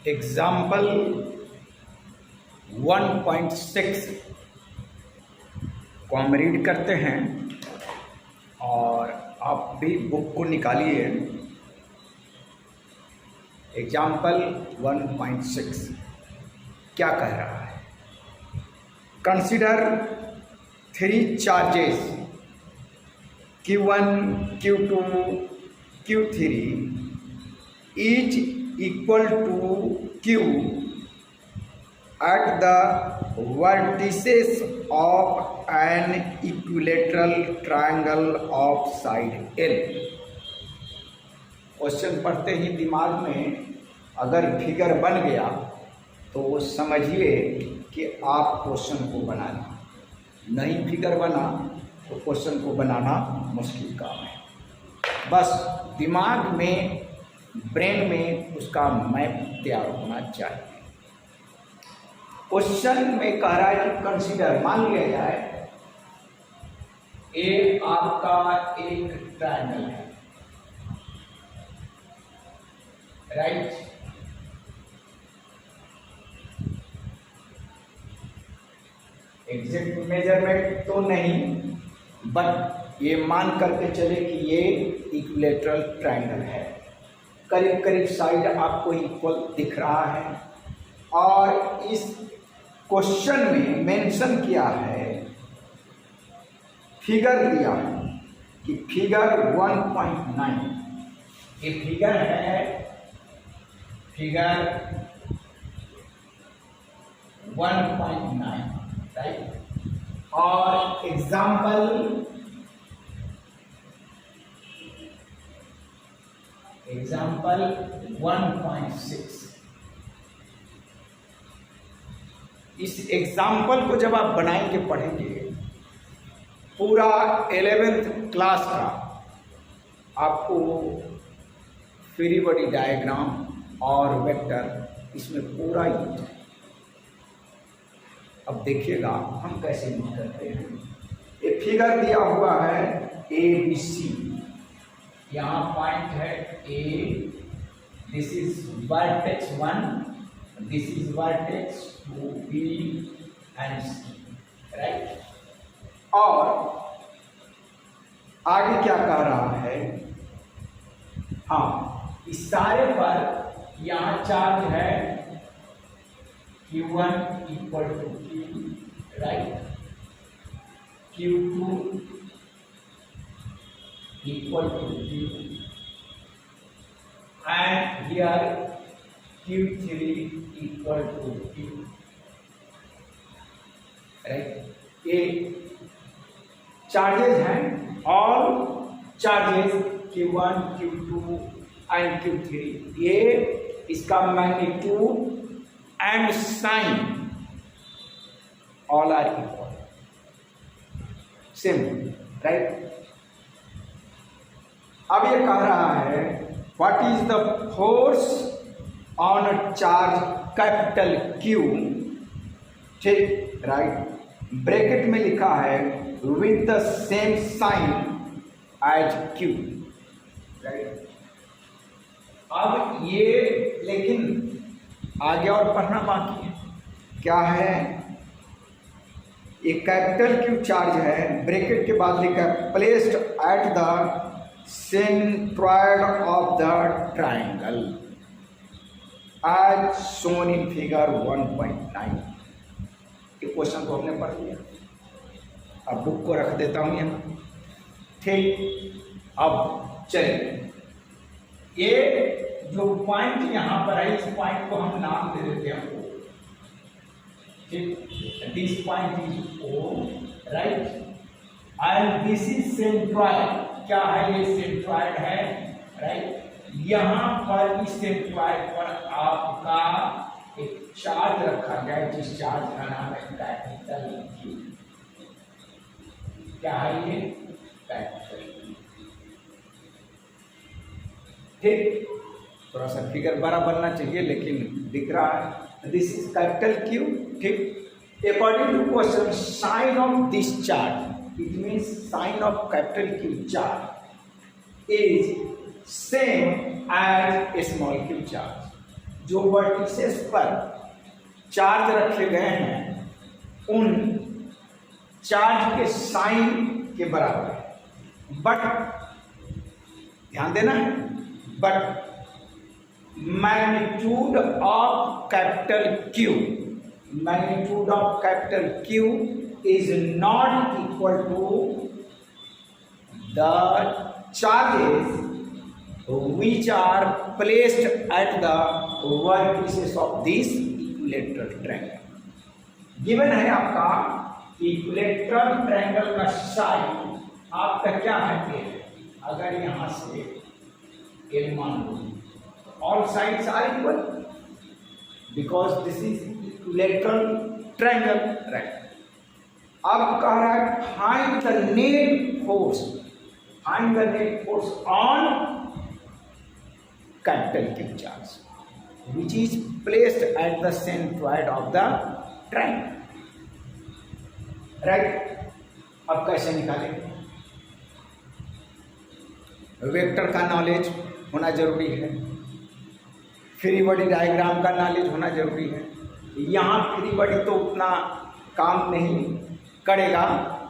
Example 1.6 को हम read करते हैं और आप भी बुक को निकालिए। एग्जाम्पल 1.6 क्या कह रहा है? Consider 3 charges Q1, Q2, Q3 each equal to Q at the vertices of an equilateral triangle of side L। Question पढ़ते ही दिमाग में अगर फिगर बन गया तो समझिए कि आप क्वेश्चन को बना लें। नहीं फिगर बना तो क्वेश्चन को बनाना मुश्किल काम है। बस दिमाग में, ब्रेन में उसका मैप तैयार होना चाहिए। क्वेश्चन में कह रहा है कि कंसीडर, मान लिया जाए ए आपका एक ट्रायंगल है, राइट। एग्जैक्ट मेजरमेंट तो नहीं, बट ये मान करके चले कि ये इक्विलेटरल ट्रायंगल है। करीब करीब साइड आपको इक्वल दिख रहा है और इस क्वेश्चन में मेंशन किया है, फिगर दिया है कि फिगर 1.9 ये फिगर है, फिगर 1.9, राइट। और एग्जाम्पल एग्जाम्पल 1.6। इस एग्जाम्पल को जब आप बनाएंगे, पढ़ेंगे, पूरा 11th क्लास का आपको फ्री बॉडी डायग्राम और वेक्टर इसमें पूरा यूज है। अब देखिएगा हम कैसे यूज करते हैं। ये फिगर दिया हुआ है ABC, यहाँ पॉइंट है A, this is vertex 1, this is vertex 2, B and C, right. और आगे क्या कह रहा है? हाँ, इस सारे पर यहाँ चार्ज है Q1 equal to Q, right, Q2 equal to Q and here Q3 equal to Q, right। ये चार्जेस हैं, all charges Q1, Q2 and Q3। ये इसका magnitude and sign all are equal, same, right. अब ये कह रहा है what is the force on a charge capital Q, ठीक, राइट। ब्रैकेट में लिखा है with the same sign as Q, right. अब ये लेकिन आगे और पढ़ना बाकी है। क्या है? ये कैपिटल Q चार्ज है, ब्रैकेट के बाद लिखा है placed at the centroid of the triangle as shown in figure 1.9। ये क्वेश्चन को हमने पढ़ लिया। अब बुक को रख देता हूं यहाँ, ठीक। अब चलिए, ये जो पॉइंट यहाँ पर है, इस पॉइंट को हम नाम दे देते हैं, ठीक। This point is O, right, and this is centroid. क्या है? ये सेंट्रॉइड है, राइट। यहाँ पर इस सेंट्रॉइड पर आपका एक चार्ज रखा गया है, जिस चार्ज का नाम है कैपिटल Q। क्या है ये? कैपिटल Q, ठीक। थोड़ा सा फिगर बड़ा बनना चाहिए लेकिन दिख रहा है। दिस इज कैपिटल Q, ठीक। According to question, sign of this charge, it means sign of capital Q charge is same as a small q charge। जो वर्टिसेस पर चार्ज रखे गए हैं उन चार्ज के साइन के बराबर है। बट ध्यान देना है, but magnitude of capital Q, magnitude of capital Q is not equal to the charges which are placed at the vertices of this equilateral triangle. Given है आपका इक्विलेटरल ट्रायंगल का साइड आपका क्या है, अगर यहां से एल मान लो, all sides are equal because this is equilateral triangle, right. अब कह रहा है find the net force, find the net force on capital Q charge which is placed at the centroid of the triangle, right। अब कैसे निकालेंगे, vector का knowledge होना जरूरी है, फ्री बॉडी डायग्राम का नॉलेज होना जरूरी है। यहाँ फ्री बॉडी तो उतना काम नहीं करेगा,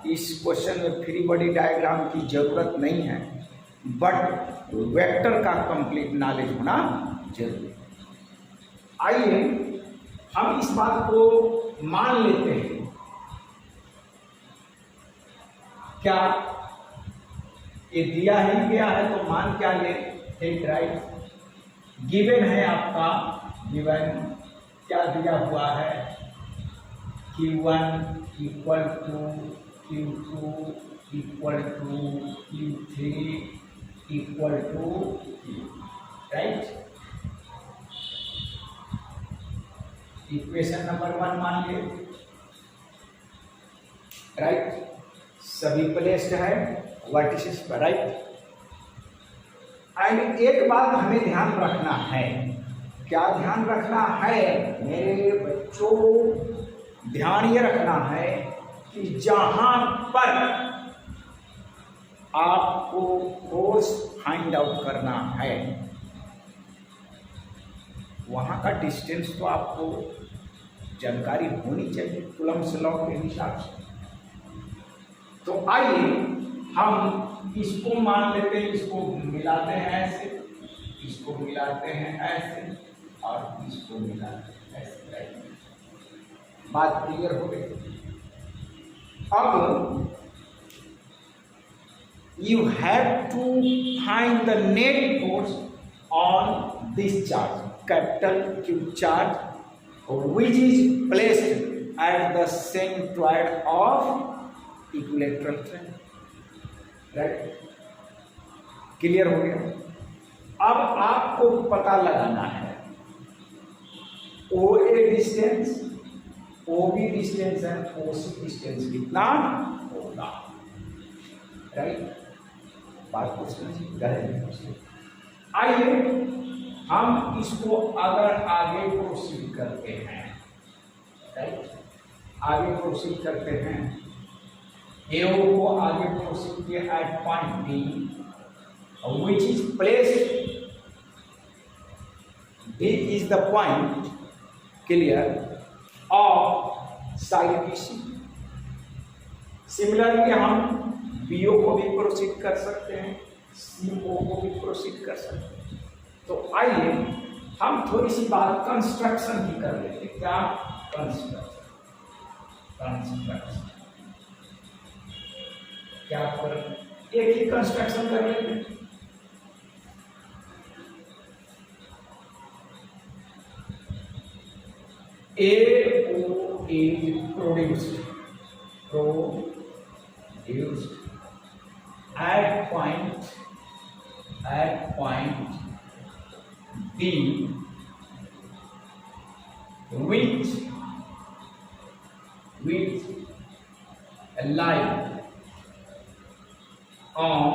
इस क्वेश्चन में फ्री बॉडी डायग्राम की जरूरत नहीं है, बट वेक्टर का कंप्लीट नॉलेज होना जरूरी है। आइए हम इस बात को मान लेते हैं, क्या ये दिया ही गया है तो मान क्या ले, एक राइट। गिवन है आपका, गिवन क्या दिया हुआ है, Q1 equal to Q2 equal to Q3 equal to, right. Equation number 1 मान लिए, राइट। सभी प्लेस्ड है वर्टिसेस पर, राइट। एंड एक बात हमें ध्यान रखना है, क्या ध्यान रखना है मेरे बच्चों, ध्यान ये रखना है कि जहां पर आपको फोर्स फाइंड आउट करना है वहां का डिस्टेंस तो आपको जानकारी होनी चाहिए कूलम्ब्स लॉ के हिसाब से। तो आइए हम इसको मान लेते हैं, इसको मिलाते हैं ऐसे, इसको मिलाते हैं ऐसे और इसको मिलाते हैं ऐसे, बात क्लियर हो गई। अब you have to find the net force on this charge, capital Q charge, which is placed at the centroid of equilateral triangle, right? Clear हो गया। अब आपको पता लगाना है OA distance, OB distance and OC distance कितना होगा, right. बात को समझिए। आइए हम इसको अगर आगे प्रोसीड करते हैं, राइट, आगे प्रोसीड करते हैं, AO को आगे प्रोसीड किया at point D which is placed, D is the point, clear, of side BC। Similarly हम BO को भी प्रोसीड कर सकते हैं, CO को भी प्रोसीड कर सकते हैं। तो आइए हम थोड़ी सी बात कंस्ट्रक्शन ही कर लेते हैं। क्या कंस्ट्रक्शन, कंस्ट्रक्शन क्या कर, एक ही कंस्ट्रक्शन कर लेते हैं। AO is produced at point B with a line on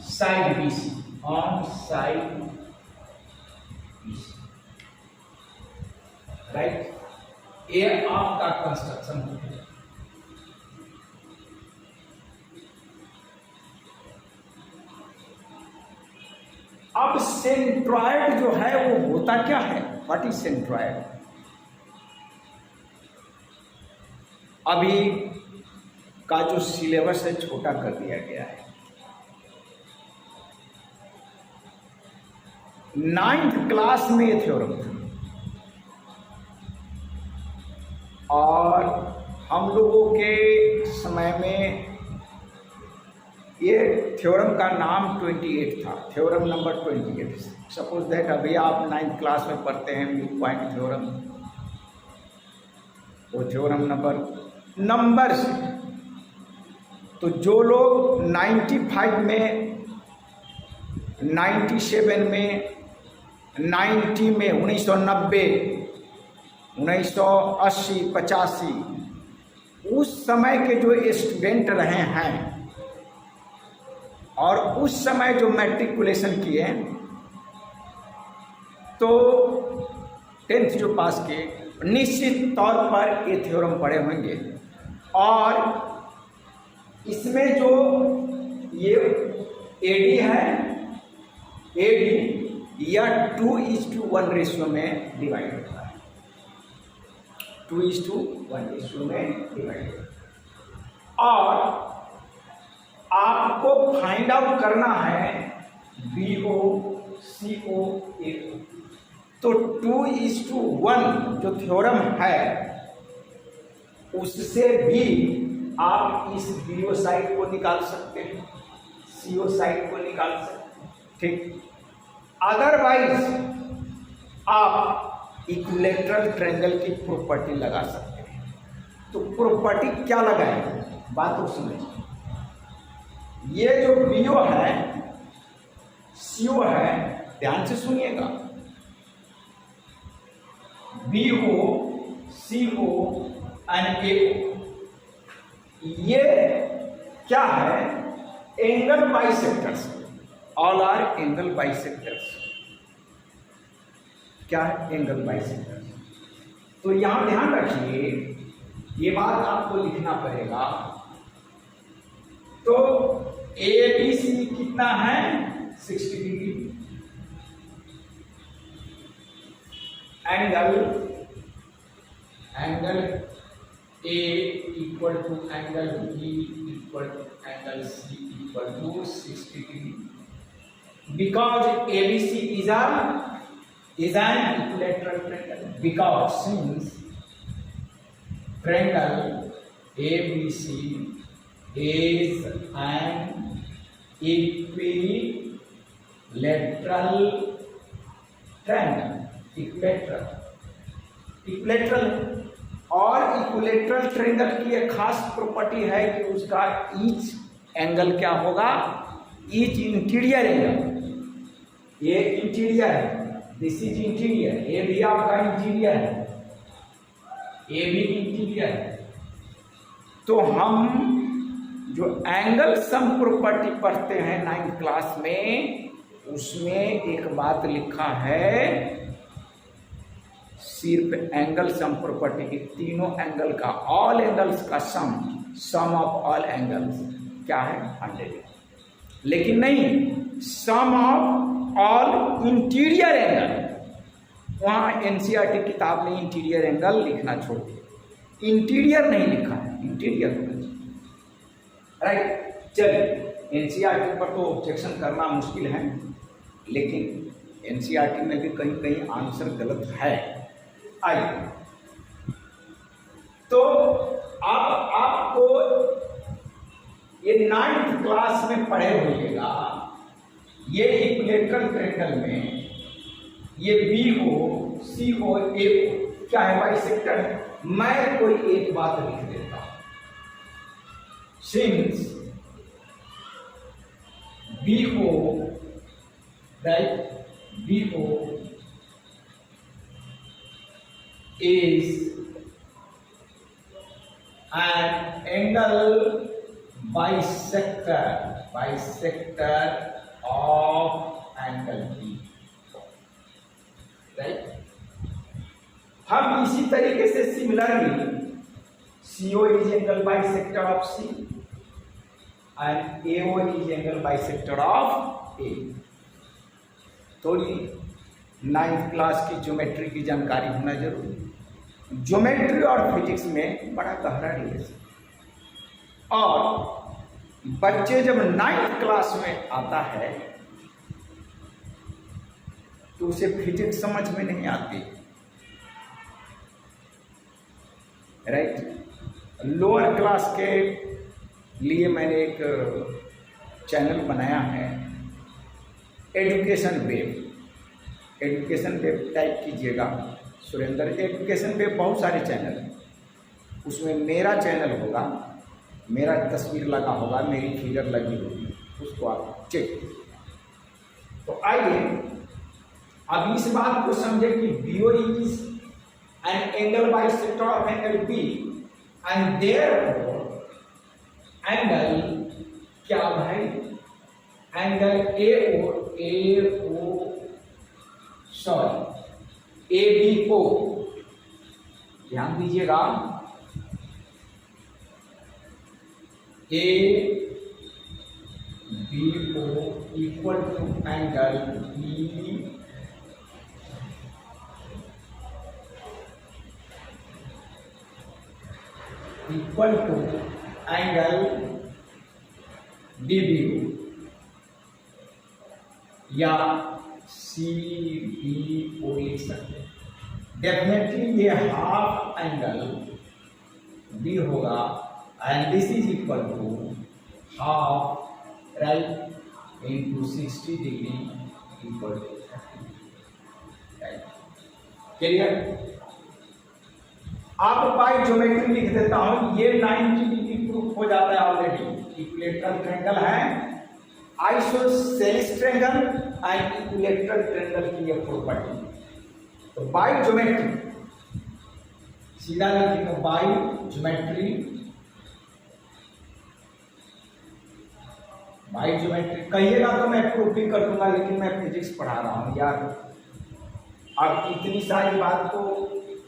side BC, right. ये आपका कंस्ट्रक्शन हो गया। अब सेंट्रॉयड जो है वो होता क्या है? What is centroid? अभी का जो सिलेबस है छोटा कर दिया गया है। 9th क्लास में ये थ्योरम था और हम लोगों के समय में ये थ्योरम का नाम 28 था, थ्योरम नंबर 28। सपोज दैट अभी आप 9th क्लास में पढ़ते हैं मिड पॉइंट थ्योरम, वो थ्योरम नंबर से। तो जो लोग 95 में, 97 में, 90 में, 1990, 1980, 85 उस समय के जो स्टूडेंट रहे हैं और उस समय जो मैट्रिकुलेशन किए तो 10th जो पास किए निश्चित तौर पर ये थ्योरम पढ़े होंगे। और इसमें जो ये एडी है, एडी या 2:1 रेशियो में डिवाइड होता है, 2:1 रेशियो में डिवाइड होता है। और आपको फाइंड आउट करना है BO, CO, AO। तो 2:1 जो थ्योरम है उससे भी आप इस BO साइड को निकाल सकते हैं, CO साइड को निकाल सकते हैं, ठीक। अदरवाइज आप इक्विलैटरल ट्रायंगल की प्रॉपर्टी लगा सकते हैं। तो प्रॉपर्टी क्या लगाएंगे, बात को समझिए। ये जो BO है, CO है, ध्यान से सुनिएगा, BO, CO एंड AO ये क्या है? Angle bisectors, all R angle bisectors. क्या है? Angle bisectors. तो यहां ध्यान रखिए, ये बात आपको लिखना पड़ेगा। तो ABC कितना है? 60 degree. Angle A equal to angle B equal to angle C equal to 60 degree, because ABC is an equilateral triangle, because since triangle ABC is an equilateral triangle, equilateral. और इक्विलैटरल ट्रायंगल की एक खास property है कि उसका each angle क्या होगा? Each interior angle. ये इंटीरियर है, दिस इज इंटीरियर, ये भी आपका इंटीरियर है, ये भी इंटीरियर है। तो हम जो एंगल सम प्रॉपर्टी पढ़ते हैं 9th क्लास में, उसमें एक बात लिखा है, सिर्फ एंगल सम प्रॉपर्टी की तीनों एंगल का, ऑल एंगल्स का सम ऑफ ऑल एंगल्स क्या है? 100। लेकिन नहीं, सम ऑफ ऑल इंटीरियर एंगल। वहां NCERT किताब ने इंटीरियर एंगल लिखना छोड़ दिया, इंटीरियर नहीं लिखा है, इंटीरियर होना चाहिए, राइट। चलिए, NCERT पर तो ऑब्जेक्शन करना मुश्किल है, लेकिन NCERT में भी कहीं कहीं आंसर गलत है। आइए, तो अब आपको ये 9th क्लास में पढ़े होइएगा, ये इक्विलैटरल ट्रायंगल में ये BO, CO, AO क्या है? बाइसेक्टर है। मैं कोई एक बात लिख देता हूं, since BO, right, BO is an angle bisector of angle B, right. हम इसी तरीके से similarly CO is angle bisector of C and AO is angle bisector of A। थोड़ी 9th क्लास की ज्योमेट्री की जानकारी होना जरूरी। ज्योमेट्री और फिजिक्स में बड़ा गहरा रिलेशन, और बच्चे जब 9th क्लास में आता है तो उसे फिजिक्स समझ में नहीं आती, राइट। लोअर क्लास के लिए मैंने एक चैनल बनाया है, education web. Education web type कीजिएगा, सुरेंद्र एजुकेशन वेब, बहुत सारे चैनल हैं, उसमें मेरा चैनल होगा, मेरा तस्वीर लगा होगा, मेरी फिगर लगी होगी, उसको आप चेक कीजिए। तो आइए अब इस बात को समझे कि BO is an angle bisector of angle B, and therefore angle क्या भाई, एंगल ABO, ध्यान दीजिएगा, ABO equal to angle B equal to angle DBO या CBO लिख सकते हैं। डेफिनेटली ये हाफ एंगल B होगा, and this is equal to half, right, into 60 degree equal to 30, right, clear. आप बाई ज्योमेट्री लिख देता हूं, ये 90 डिग्री प्रूफ हो जाता है ऑलरेडी। इक्विलेटरल ट्रायंगल है, isosceles triangle and equilateral triangle की ये प्रॉपर्टी। तो बाई ज्योमेट्री सीधा लिखेंगे, बाई ज्योमेट्री, बाई ज्योमेट्री कहिएगा तो मैं प्रूफ भी कर दूंगा, लेकिन मैं फिजिक्स पढ़ा रहा हूं यार। अब इतनी सारी बात को,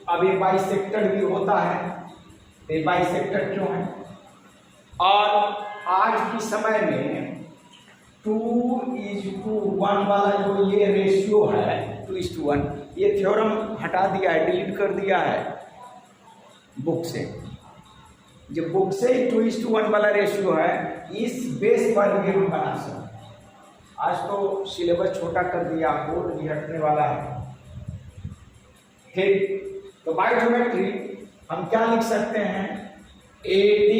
अब ये बाइसेक्टर भी होता है, ये बाइसेक्टर क्यों है, और आज के समय में 2:1 वाला जो ये रेशियो है, 2:1, ये थ्योरम हटा दिया है, डिलीट कर दिया है बुक से। जब बुक से 2:1 वाला रेशियो है, इस बेस पर भी हम बना सकते। आज तो सिलेबस छोटा कर दिया, बोर्ड भी हटने वाला है, ठीक। तो बाय ज्योमेट्री हम क्या लिख सकते हैं, AD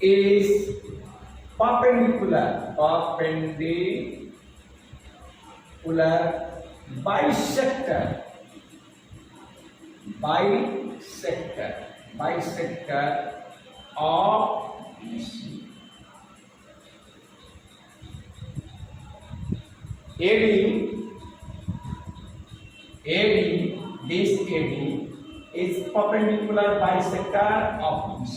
is perpendicular bisector of this AD is perpendicular bisector of BC।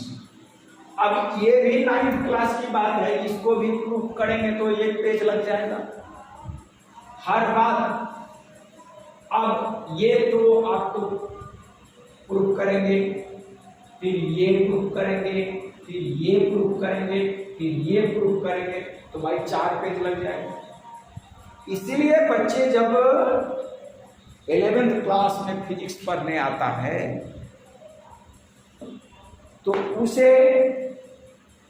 अब ये भी 9th क्लास की बात है, इसको भी प्रूफ करेंगे तो एक पेज लग जाएगा हर बात। अब ये तो आपको प्रूफ करेंगे, फिर ये प्रूफ करेंगे, फिर ये प्रूफ करेंगे, फिर ये प्रूफ करेंगे, तो भाई 4 पेज लग जाएगा। इसीलिए बच्चे जब 11th क्लास में फिजिक्स पढ़ने आता है तो उसे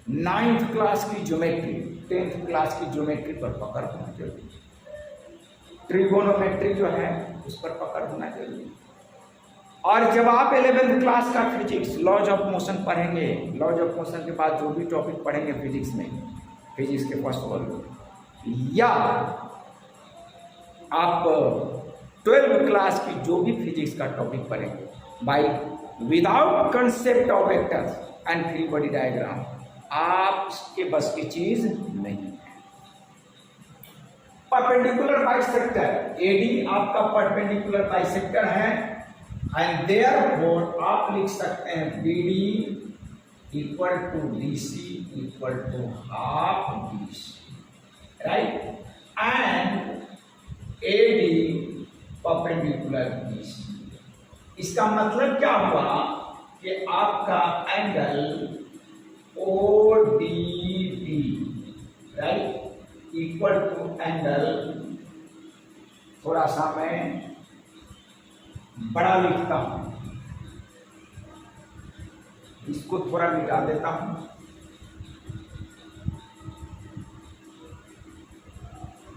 9th क्लास की ज्योमेट्री, 10th क्लास की ज्योमेट्री पर पकड़ होना जरूरी, ट्रिगोनोमेट्री जो है उस पर पकड़ होना जरूरी। और जब आप 11th क्लास का फिजिक्स, लॉज ऑफ मोशन पढ़ेंगे, लॉज ऑफ मोशन के बाद जो भी टॉपिक पढ़ेंगे फिजिक्स में, फिजिक्स के फर्स्ट वर्ग, या आप 12th क्लास की जो भी फिजिक्स का टॉपिक पढ़ेंगे, by without concept of vectors and free body diagram, आपके बस की चीज नहीं है। परपेंडिकुलर बाइसेक्टर, AD आपका परपेंडिकुलर बाइसेक्टर है, एंड देयरफॉर आप लिख सकते हैं BD equal to DC equal to half BC, right, and AD perpendicular BC। इसका मतलब क्या हुआ कि आपका angle ODB, right, equal to angle, थोड़ा सा मैं बड़ा लिखता हूं, इसको थोड़ा मिटा देता हूं,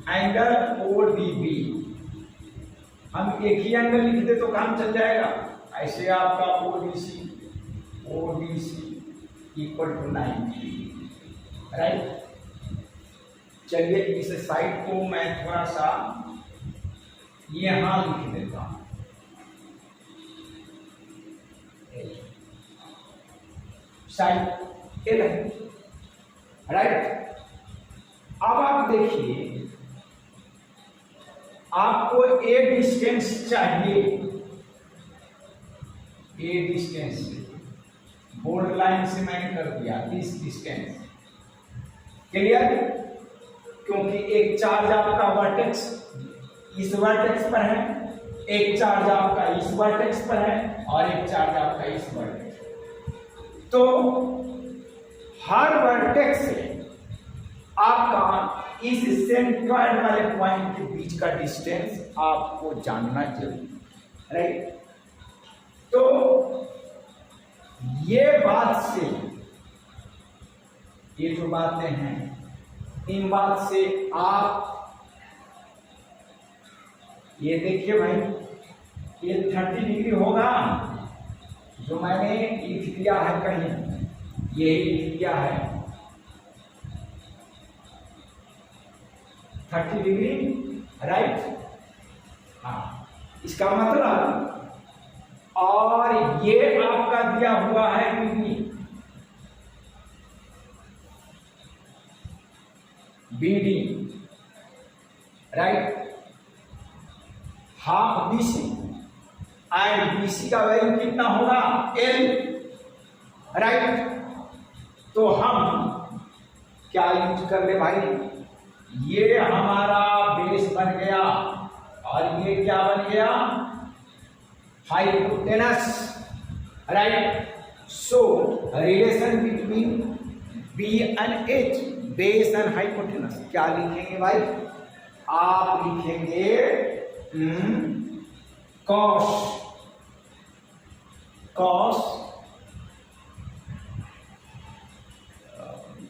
एंगल ODB, हम एक ही एंगल लिख दे तो काम चल जाएगा। ऐसे आपका ODC इक्वल टू 90, राइट। चलिए इस साइड को मैं थोड़ा सा यहां लिख देता हूं, साइड एल है, राइट। अब आप देखिए, आपको ए डिस्टेंस चाहिए, ए डिस्टेंस बोल्ड लाइन से मैंने कर दिया दिस डिस्टेंस, क्लियर। क्योंकि एक चार्ज आपका वर्टेक्स इस वर्टेक्स पर है, एक चार्ज आपका इस वर्टेक्स पर है, और एक चार्ज आपका इस वर्टेक्स। तो हर वर्टेक्स से आपका इस सेंट्रॉइड वाले पॉइंट के बीच का डिस्टेंस आपको जानना जरूरी, राइट। तो ये बात से, ये जो बातें हैं, इन बात से आप ये देखिए भाई, ये 30 डिग्री होगा, जो मैंने लिख दिया है कहीं, ये लिख दिया है 30 डिग्री, राइट। हाँ, इसका मतलब, और ये आपका दिया हुआ है BD, right. Half BC, and BC का वैल्यू कितना होगा L, राइट। तो हम क्या यूज कर ले भाई, ये हमारा बेस बन गया, और ये क्या बन गया, hypotenuse, right. So relation between B and H, base and hypotenuse, क्या लिखेंगे भाई, आप लिखेंगे कॉस,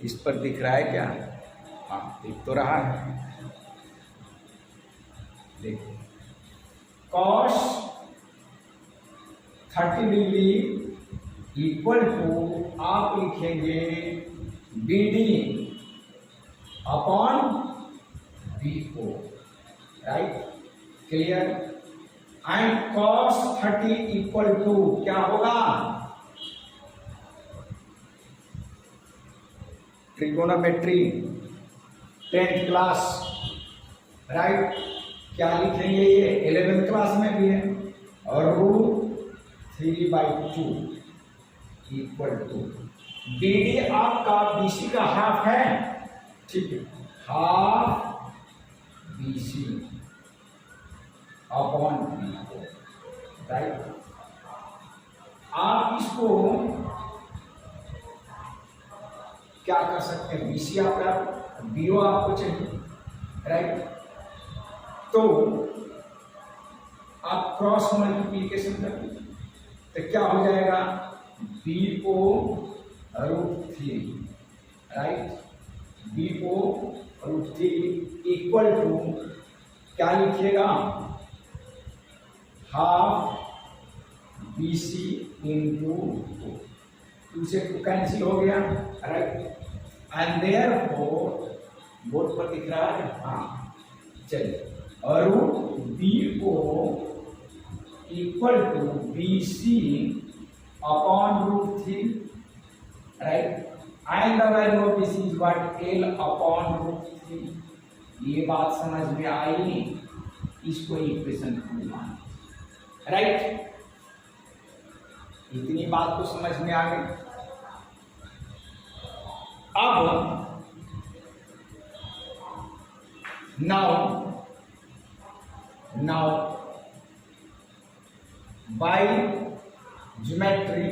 इस पर दिख रहा है क्या, हाँ दिख तो रहा है, देखो कॉस 30 डिग्री इक्वल टू आप लिखेंगे BD upon BO, right, clear. And cos 30 equal to क्या होगा, ट्रिगोनोमेट्री 10th क्लास, राइट। क्या लिखेंगे, ये 11th क्लास में भी है, और √3/2 इक्वल टू BD आपका BC का हाफ है, ठीक है, half BC upon BO, right. आप इसको क्या कर सकते हैं, BC आपका, BO आपको चाहिए, राइट। तो आप क्रॉस मल्टीप्लीकेशन कर दीजिए, तो क्या हो जाएगा, BO √3, right, BO √3 equal to क्या लिखिएगा, हाफ BC इंटू 2 से 2 कैंसिल हो गया, राइट। एंड देयरफॉर बोर्ड पर दिख रहा है, हाँ चलिए, और BO equal to BC upon √3, right. And the value of BC is what, L upon √3। ये बात समझ में आई, इसको इक्वेशन 2 मान, राइट। इतनी बात तो समझ में आ गई। अब नाउ बाय ज्योमेट्री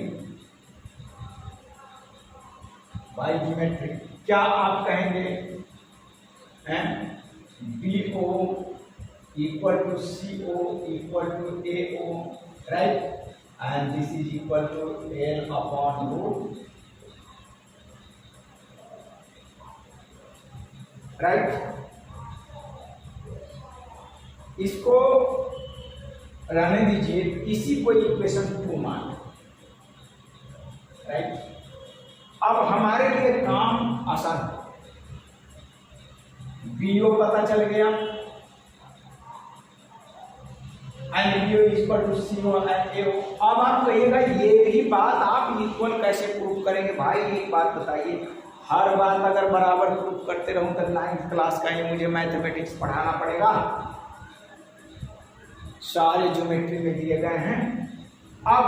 क्या आप कहेंगे, and BO equal to CO equal to AO, right? And this is equal to L upon root, right? इसको रहने दीजिए, इसी को इक्वेशन 2 मान, राइट? अब हमारे लिए काम आसान है, बीओ पता चल गया and BO equal to CO and AO. अब आप कहिएगा ये भी बात आप इक्वल कैसे प्रूव करेंगे? भाई एक बात बताइए, हर बात अगर बराबर प्रूव करते रहूं तो 9th क्लास का ही मुझे मैथमेटिक्स पढ़ाना पड़ेगा। सारे ज्योमेट्री में दिए गए हैं। अब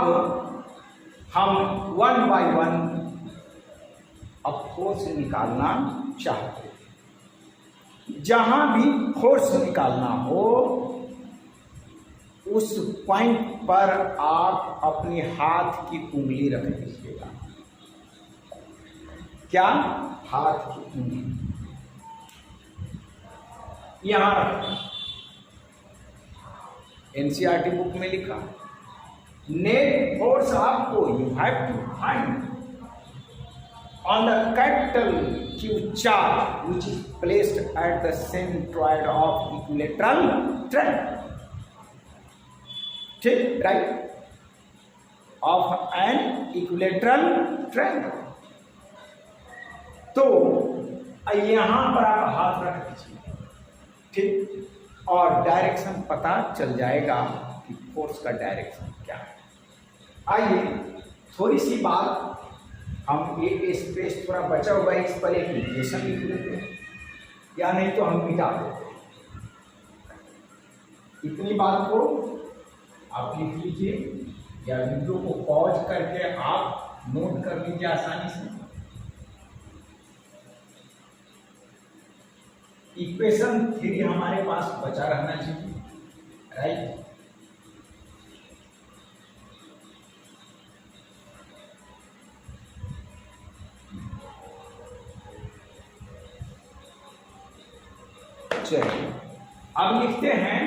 हम 1 by 1 अब फोर्स निकालना चाहते हैं। जहां भी फोर्स निकालना हो उस पॉइंट पर आप अपने हाथ की उंगली रख दीजिएगा। क्या? हाथ की उंगली यहां रखें। एनसीईआरटी बुक में लिखा नेट फोर्स आपको you have to find on the capital Q charge which is placed at the centroid of equilateral triangle, ठीक, right, of an equilateral triangle। तो यहां पर आप हाथ रख दीजिए, ठीक, और डायरेक्शन पता चल जाएगा कि फोर्स का डायरेक्शन क्या है। आइए थोड़ी सी बात, हम एक स्पेस थोड़ा बचा हुआ है, इस पर एक इक्वेशन लिख लेते हैं, या नहीं तो हम मिटा देते हैं। इतनी बात को आप लिख लीजिए या वीडियो को पॉज करके आप नोट कर लीजिए आसानी से। इक्वेशन 3 हमारे पास बचा रहना चाहिए, राइट? चलिए अब लिखते हैं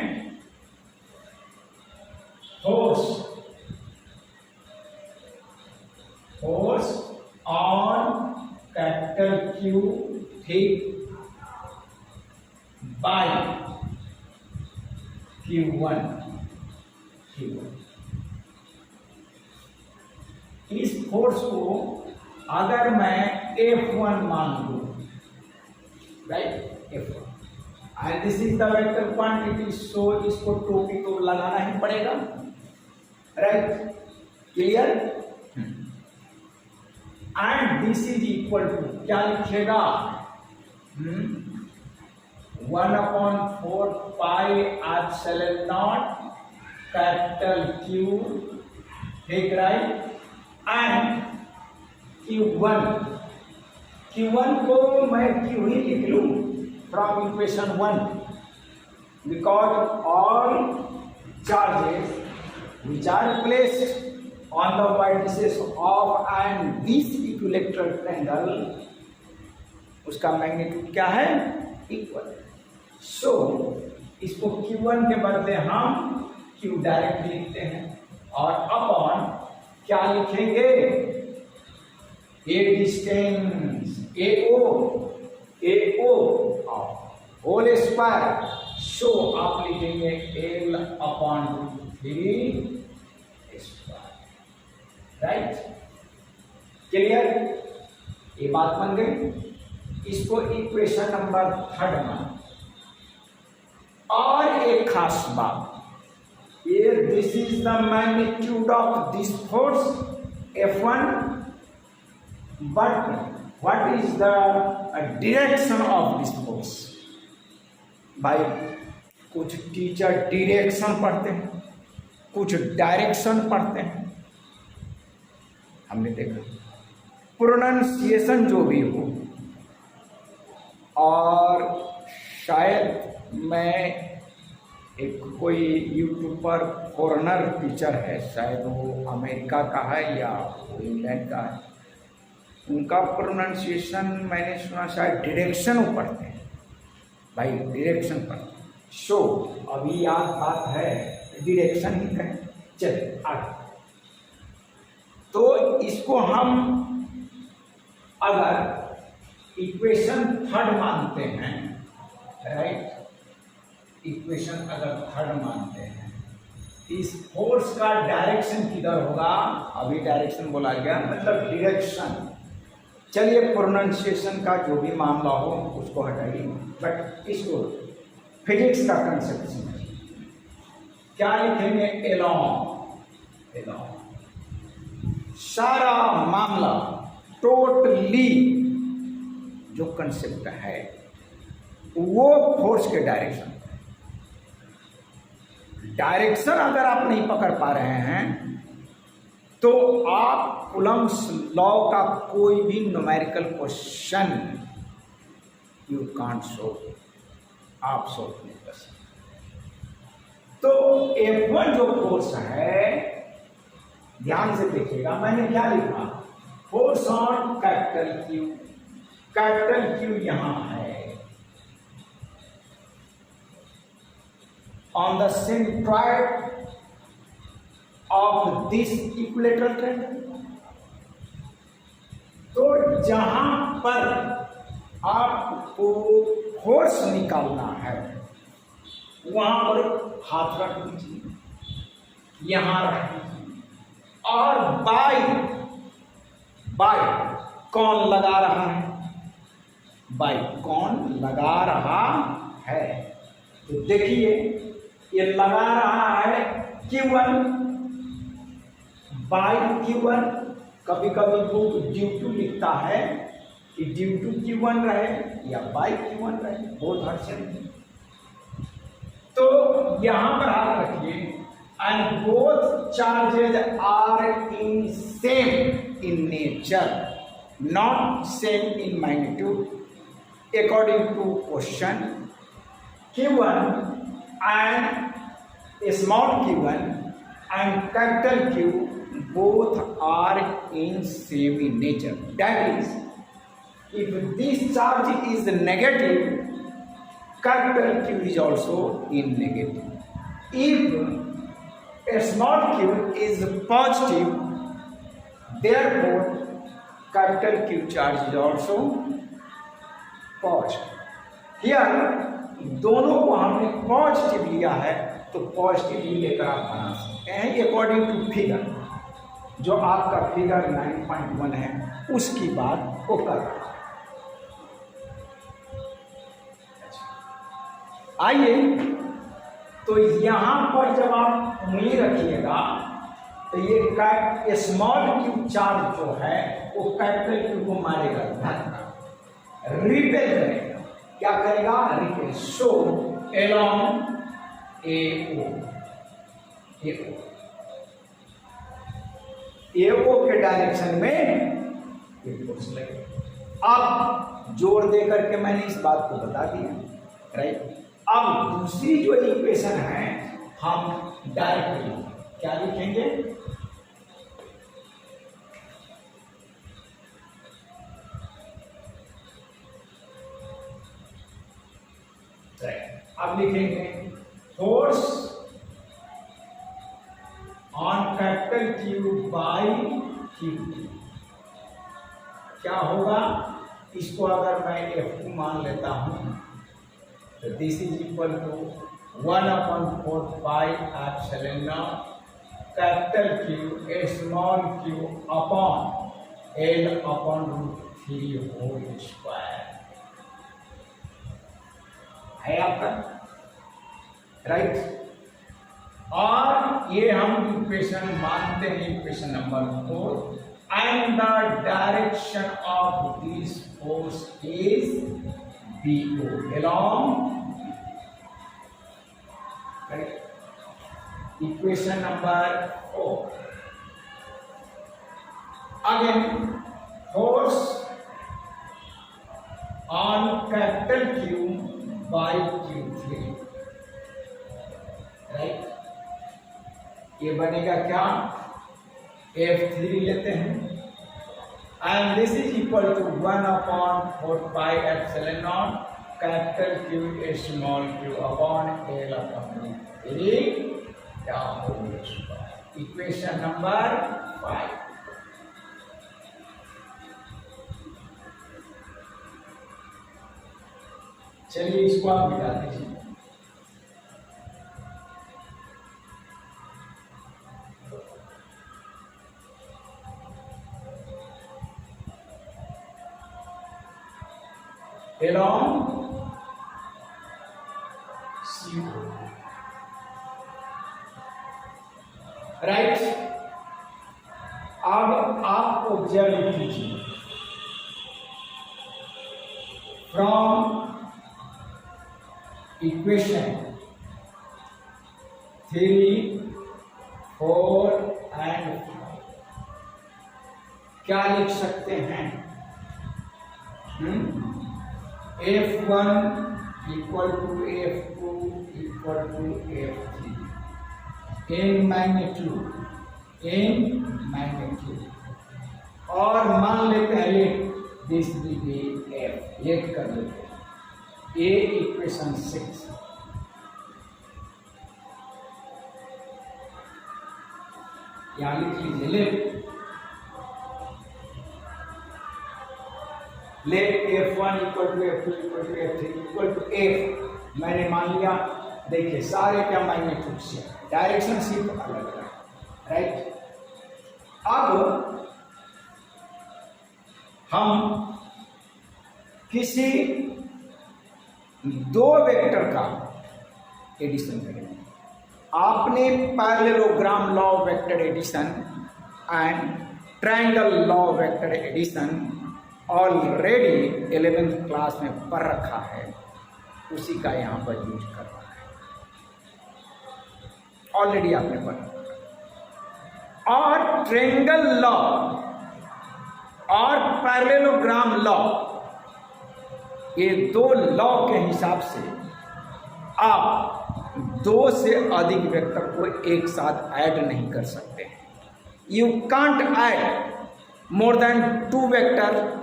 फोर्स ऑन कैपिटल क्यू, ठीक, बाय Q1। इस फोर्स को अगर मैं F1 मान लूं, right, F1, and this is the vector quantity, so इसको टोपी तो लगाना ही पड़ेगा, right? Clear? And this is equal to क्या लिखेगा? 1/4 pi epsilon naught capital Q, ठीक, राइट, एंड Q1 को मैं Q ही लिख लूं from equation 1 because all charges which are placed on the vertices of and this equilateral triangle, उसका magnitude क्या है? इक्वल। सो इसको Q1 के बदले हम Q डायरेक्ट लिखते हैं और अपॉन क्या लिखेंगे? A distance AO whole square, so आप लिखेंगे L upon 3 square, right? Clear? ये बात बन गई। इसको इक्वेशन नंबर 3 मान। और एक खास बात, ये this is the magnitude of this force F1, but what is the direction of this force? भाई कुछ टीचर डायरेक्शन पढ़ते हैं, कुछ डायरेक्शन पढ़ते हैं, हमने देखा। प्रोनाउंसिएशन जो भी हो, और शायद मैं एक कोई यूट्यूब पर फॉरेनर टीचर है, शायद वो अमेरिका का है या वो इंग्लैंड का है, उनका प्रोनाउंसिएशन मैंने सुना शायद डायरेक्शन वो पढ़ते हैं, भाई डायरेक्शन पर। सो अभी याद बात है डायरेक्शन ही है। चलिए आगे। तो इसको हम अगर इक्वेशन थर्ड मानते हैं, राइट, इक्वेशन अगर थर्ड मानते हैं, इस फोर्स का डायरेक्शन किधर होगा? अभी डायरेक्शन बोला गया मतलब डायरेक्शन। चलिए प्रोनाउंसिएशन का जो भी मामला हो उसको हटाइए, बट इसको फिजिक्स का कंसेप्ट समझिए। क्या लिखेंगे? एलॉन्ग। एलॉन्ग सारा मामला टोटली जो कंसेप्ट है वो फोर्स के डायरेक्शन। डायरेक्शन अगर आप नहीं पकड़ पा रहे हैं तो आप कूलम्ब्स लॉ का कोई भी numerical question you can't solve, आप सोल्व नहीं कर सकते। तो F1 जो फोर्स है, ध्यान से देखिएगा मैंने क्या लिखा, force on capital Q. Capital Q यहां है on the centroid of this equilateral triangle। तो जहां पर आपको फोर्स निकालना है वहां पर हाथ रख दीजिए, यहां रख दीजिए, और बाई कौन लगा रहा है? बाई कौन लगा रहा है? तो देखिए ये लगा रहा है Q1 बाई Q1। कभी कभी बुक ड्यू टू लिखता है कि ड्यू टू Q1 रहे या बाई Q1 रहे, बहुत हर से नहीं। तो यहां पर हाथ रखिए, and both charges are in same in nature, not same in magnitude according to question. Q1 and small q1 and capital Q both are in same in nature. That is, if this charge is negative, capital Q is also in negative. If a small q is positive, therefore capital Q charge is also positive. Here दोनों को हमने positive लिया है, तो positive ही लेकर आप बना सकते हैं अकॉर्डिंग टू फिगर। जो आपका फिगर 9.1 है उसकी बात वो कर रहा है। आइए, तो यहां पर जब आप उंगली रखिएगा तो ये स्मॉल क्यू चार्ज जो है वो कैपिटल क्यू को मारेगा, धक्का रिपेल करेगा। क्या करेगा? रिपेल। सो एलॉन्ग AO के डायरेक्शन में ये फोर्स लगेगा। अब जोर दे करके मैंने इस बात को बता दिया, राइट। अब दूसरी जो इक्वेशन है हम डायरेक्ट क्या लिखेंगे? अब लिखेंगे force on capital Q by Q। क्या होगा? इसको अगर मैं F2 मान लेता हूं तो this is equal to 1/4 pi epsilon naught capital Q small q upon L/√3 whole square है आपका, राइट। और ये हम इक्वेशन मानते हैं, equation number 4, and the direction of this force is BO along, right? Equation number 4. Again, force on capital Q by Q3, right? ये बनेगा क्या? F3 लेते हैं, and this is equal to 1/4 pi epsilon naught capital Q a small q upon L upon E the whole square. Equation number 5. चलिए इसको आप मिटा दीजिए। along CO, right. अब आप ऑब्जर्व कीजिए फ्रॉम इक्वेशन 3, 4 एंड 5 क्या लिख सकते हैं? F1 equal to F2 equal to F3 in magnitude, और मान लेते हैं लेट दिस भी F, लेट कर लेते हैं A इक्वेशन 6। यहां लिख लीजिए let F1 equal to F2 equal to F3 equal to F। मैंने मान लिया, देखिए सारे क्या मैग्नीट्यूड से, डायरेक्शन सिर्फ अलग अलग, राइट। अब हम किसी दो वेक्टर का एडिशन करेंगे। आपने parallelogram law of vector addition and triangle law of vector addition already 11th class में पढ़ रखा है, उसी का यहां पर यूज कर रहा है, ऑलरेडी आपने पढ़ा। और ट्रायंगल लॉ और पैरेललोग्राम लॉ, ये दो लॉ के हिसाब से आप दो से अधिक वेक्टर को एक साथ ऐड नहीं कर सकते। You can't add more than 2 vector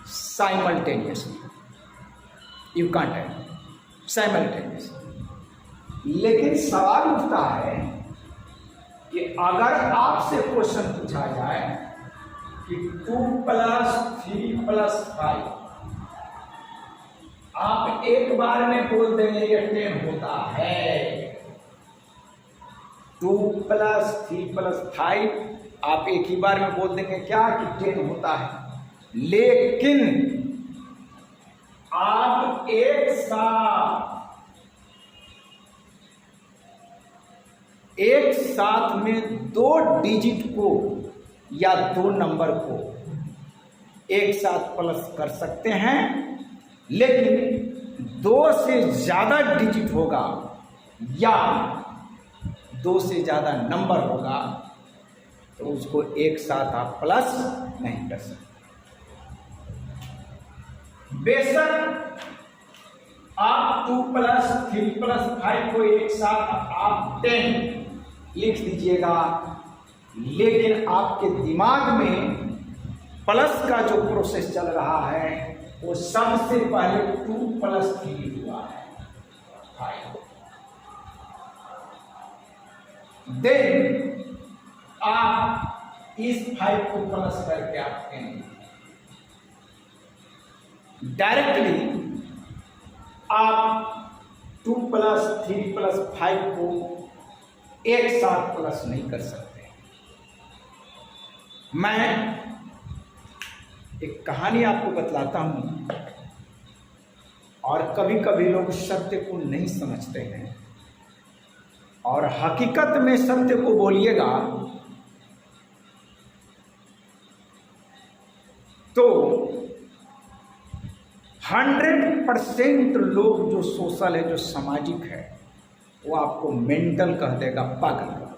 simultaneously, you can't add simultaneously. लेकिन सवाल उठता है कि अगर आपसे क्वेश्चन पूछा जाए कि 2 + 3 + 5, आप एक बार में बोल देंगे ये 10 होता है। 2 + 3 + 5 आप एक ही बार में बोल देंगे क्या कि 10 होता है। लेकिन आप एक साथ में 2 डिजिट को या 2 नंबर को एक साथ प्लस कर सकते हैं, लेकिन 2 से ज्यादा डिजिट होगा या 2 से ज्यादा नंबर होगा तो उसको एक साथ आप प्लस नहीं कर सकते। बेशक आप 2 + 3 + 5 को एक साथ आप 10 लिख दीजिएगा, लेकिन आपके दिमाग में प्लस का जो प्रोसेस चल रहा है वो सबसे पहले 2 + 3 हुआ है 5। देन आप इस 5 को प्लस करके आप 10 डायरेक्टली आप 2 + 3 + 5 को एक साथ प्लस नहीं कर सकते। मैं एक कहानी आपको बतलाता हूं, और कभी कभी लोग सत्य को नहीं समझते हैं, और हकीकत में सत्य को बोलिएगा तो 100% लोग जो सोशल है, जो सामाजिक है, वो आपको मेंटल कह देगा, पागल कह देगा।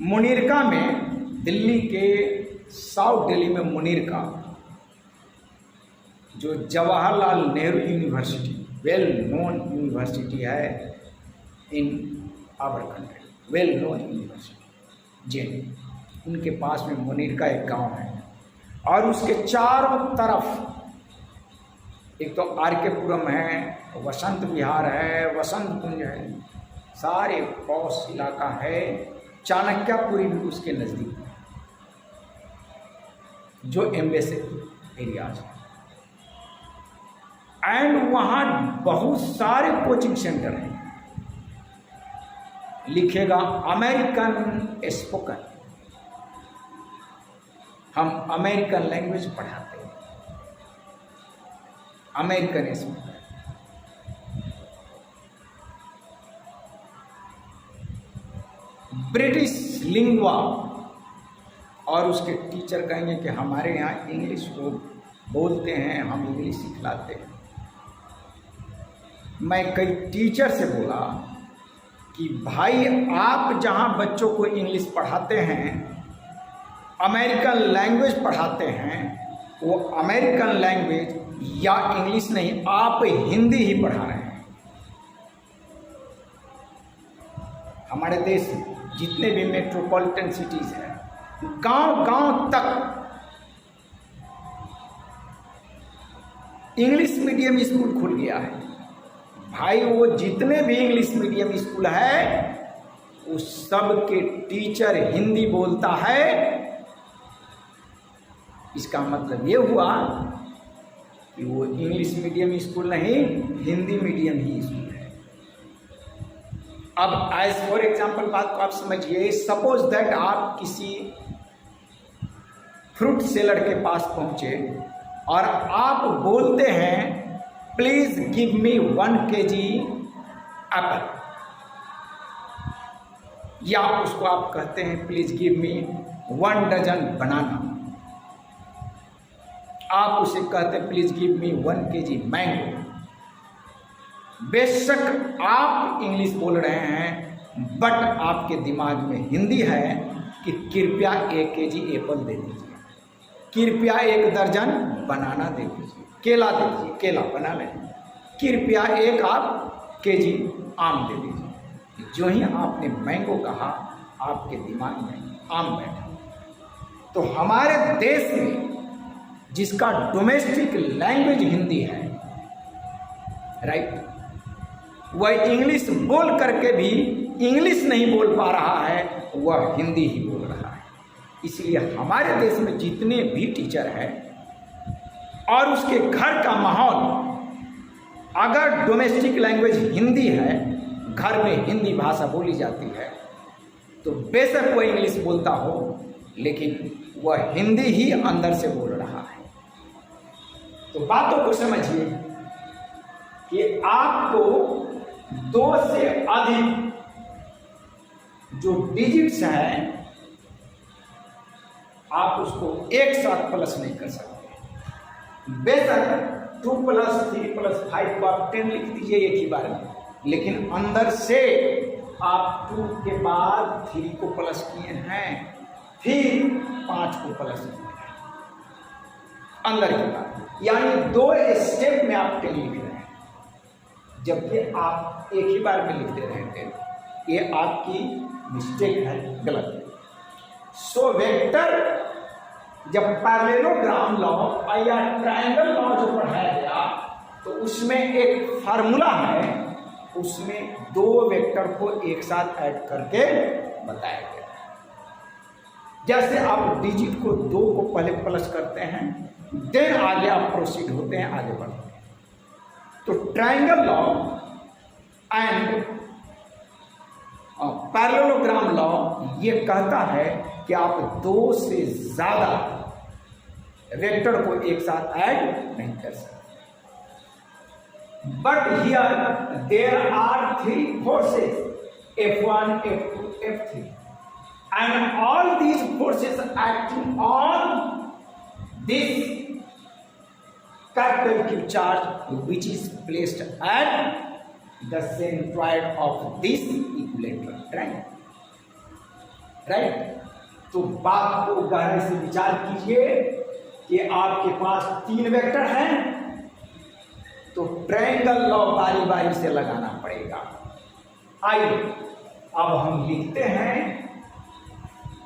मुनीरका में, दिल्ली के साउथ दिल्ली में मुनीरका, जो Jawaharlal Nehru university, well known university है in our country, well known university जैन, उनके पास में मुनीरका एक गांव है, और उसके चारों तरफ एक तो आर के पुरम है, वसंत विहार है, वसंत कुंज है, सारे पॉश इलाका है। चाणक्यपुरी भी उसके नज़दीक है, जो एम्बेसी एरियाज है। एंड वहाँ बहुत सारे कोचिंग सेंटर हैं। लिखेगा अमेरिकन स्पोकन, हम अमेरिकन लैंग्वेज पढ़ाते हैं, अमेरिकन स्पोकन। ब्रिटिश लिंग्वा, और उसके टीचर कहेंगे कि हमारे यहाँ इंग्लिश वो बोलते हैं, हम इंग्लिश सिखलाते हैं। मैं कई टीचर से बोला कि भाई आप जहाँ बच्चों को इंग्लिश पढ़ाते हैं, अमेरिकन लैंग्वेज पढ़ाते हैं, वो अमेरिकन लैंग्वेज या इंग्लिश नहीं, आप हिंदी ही पढ़ा रहे हैं। हमारे देश में जितने भी मेट्रोपॉलिटन सिटीज हैं, गांव-गांव तक इंग्लिश मीडियम स्कूल खुल गया है। भाई वो जितने भी इंग्लिश मीडियम स्कूल है, उस सब के टीचर हिंदी बोलता है। इसका मतलब ये हुआ कि वो इंग्लिश मीडियम स्कूल नहीं, हिंदी मीडियम ही स्कूल है। अब एज फॉर एग्जाम्पल बात को आप समझिए। सपोज दैट आप किसी फ्रूट सेलर के पास पहुंचे और आप बोलते हैं please give me 1 kg Apple, या उसको आप कहते हैं प्लीज गिव मी 1 डजन बनाना। आप उसे कहते हैं please give me 1 kg mango. बेशक आप इंग्लिश बोल रहे हैं, बट आपके दिमाग में हिंदी है कि कृपया 1 kg एप्पल दे दीजिए, कृपया 1 दर्जन बनाना दे दीजिए, केला दे दीजिए, केला बनाना, कृपया 1 आप केजी आम दे दीजिए। जो ही आपने मैंगो कहा, आपके दिमाग में आम बैठा। तो हमारे देश में जिसका डोमेस्टिक लैंग्वेज हिंदी है, राइट, वह इंग्लिश बोल करके भी इंग्लिश नहीं बोल पा रहा है, वह हिंदी ही बोल रहा है। इसलिए हमारे देश में जितने भी टीचर हैं और उसके घर का माहौल, अगर डोमेस्टिक लैंग्वेज हिंदी है, घर में हिंदी भाषा बोली जाती है, तो बेशक वह इंग्लिश बोलता हो, लेकिन वह हिंदी ही अंदर से बोल रहा है। तो बातों को समझिए कि आपको 2 से अधिक जो डिजिट्स हैं, आप उसको एक साथ प्लस नहीं कर सकते। बेशक 2 + 3 + 5 को आप 10 लिख दीजिए एक ही बार में, लेकिन अंदर से आप 2 के बाद 3 को प्लस किए हैं, फिर 5 को प्लस किए हैं अंदर के बाद, यानी 2 स्टेप में आप 10 लिख रहे हैं, जबकि आप एक ही बार में लिख दे रहे हैं 10। ये आपकी मिस्टेक है, गलत है। सो वेक्टर जब पैरेललोग्राम लॉ या ट्रायंगल लॉ जो पढ़ाया गया, तो उसमें एक फार्मूला है, उसमें 2 वेक्टर को एक साथ ऐड करके बताया गया। जैसे आप डिजिट को 2 को पहले प्लस करते हैं, देन आगे आप प्रोसीड होते हैं, आगे बढ़ते हैं। तो triangle law and parallelogram law ये कहता है कि आप 2 से ज्यादा वेक्टर को एक साथ ऐड नहीं कर सकते। But here there are 3 forces, F1, F2, F3, and all these forces acting on this capital Q charge, which is placed at the centroid of this equilateral triangle, right? तो बात को गहराई से विचार कीजिए कि आपके पास 3 वेक्टर हैं, तो ट्रायंगल लॉ बारी बारी से लगाना पड़ेगा। आइए अब हम लिखते हैं,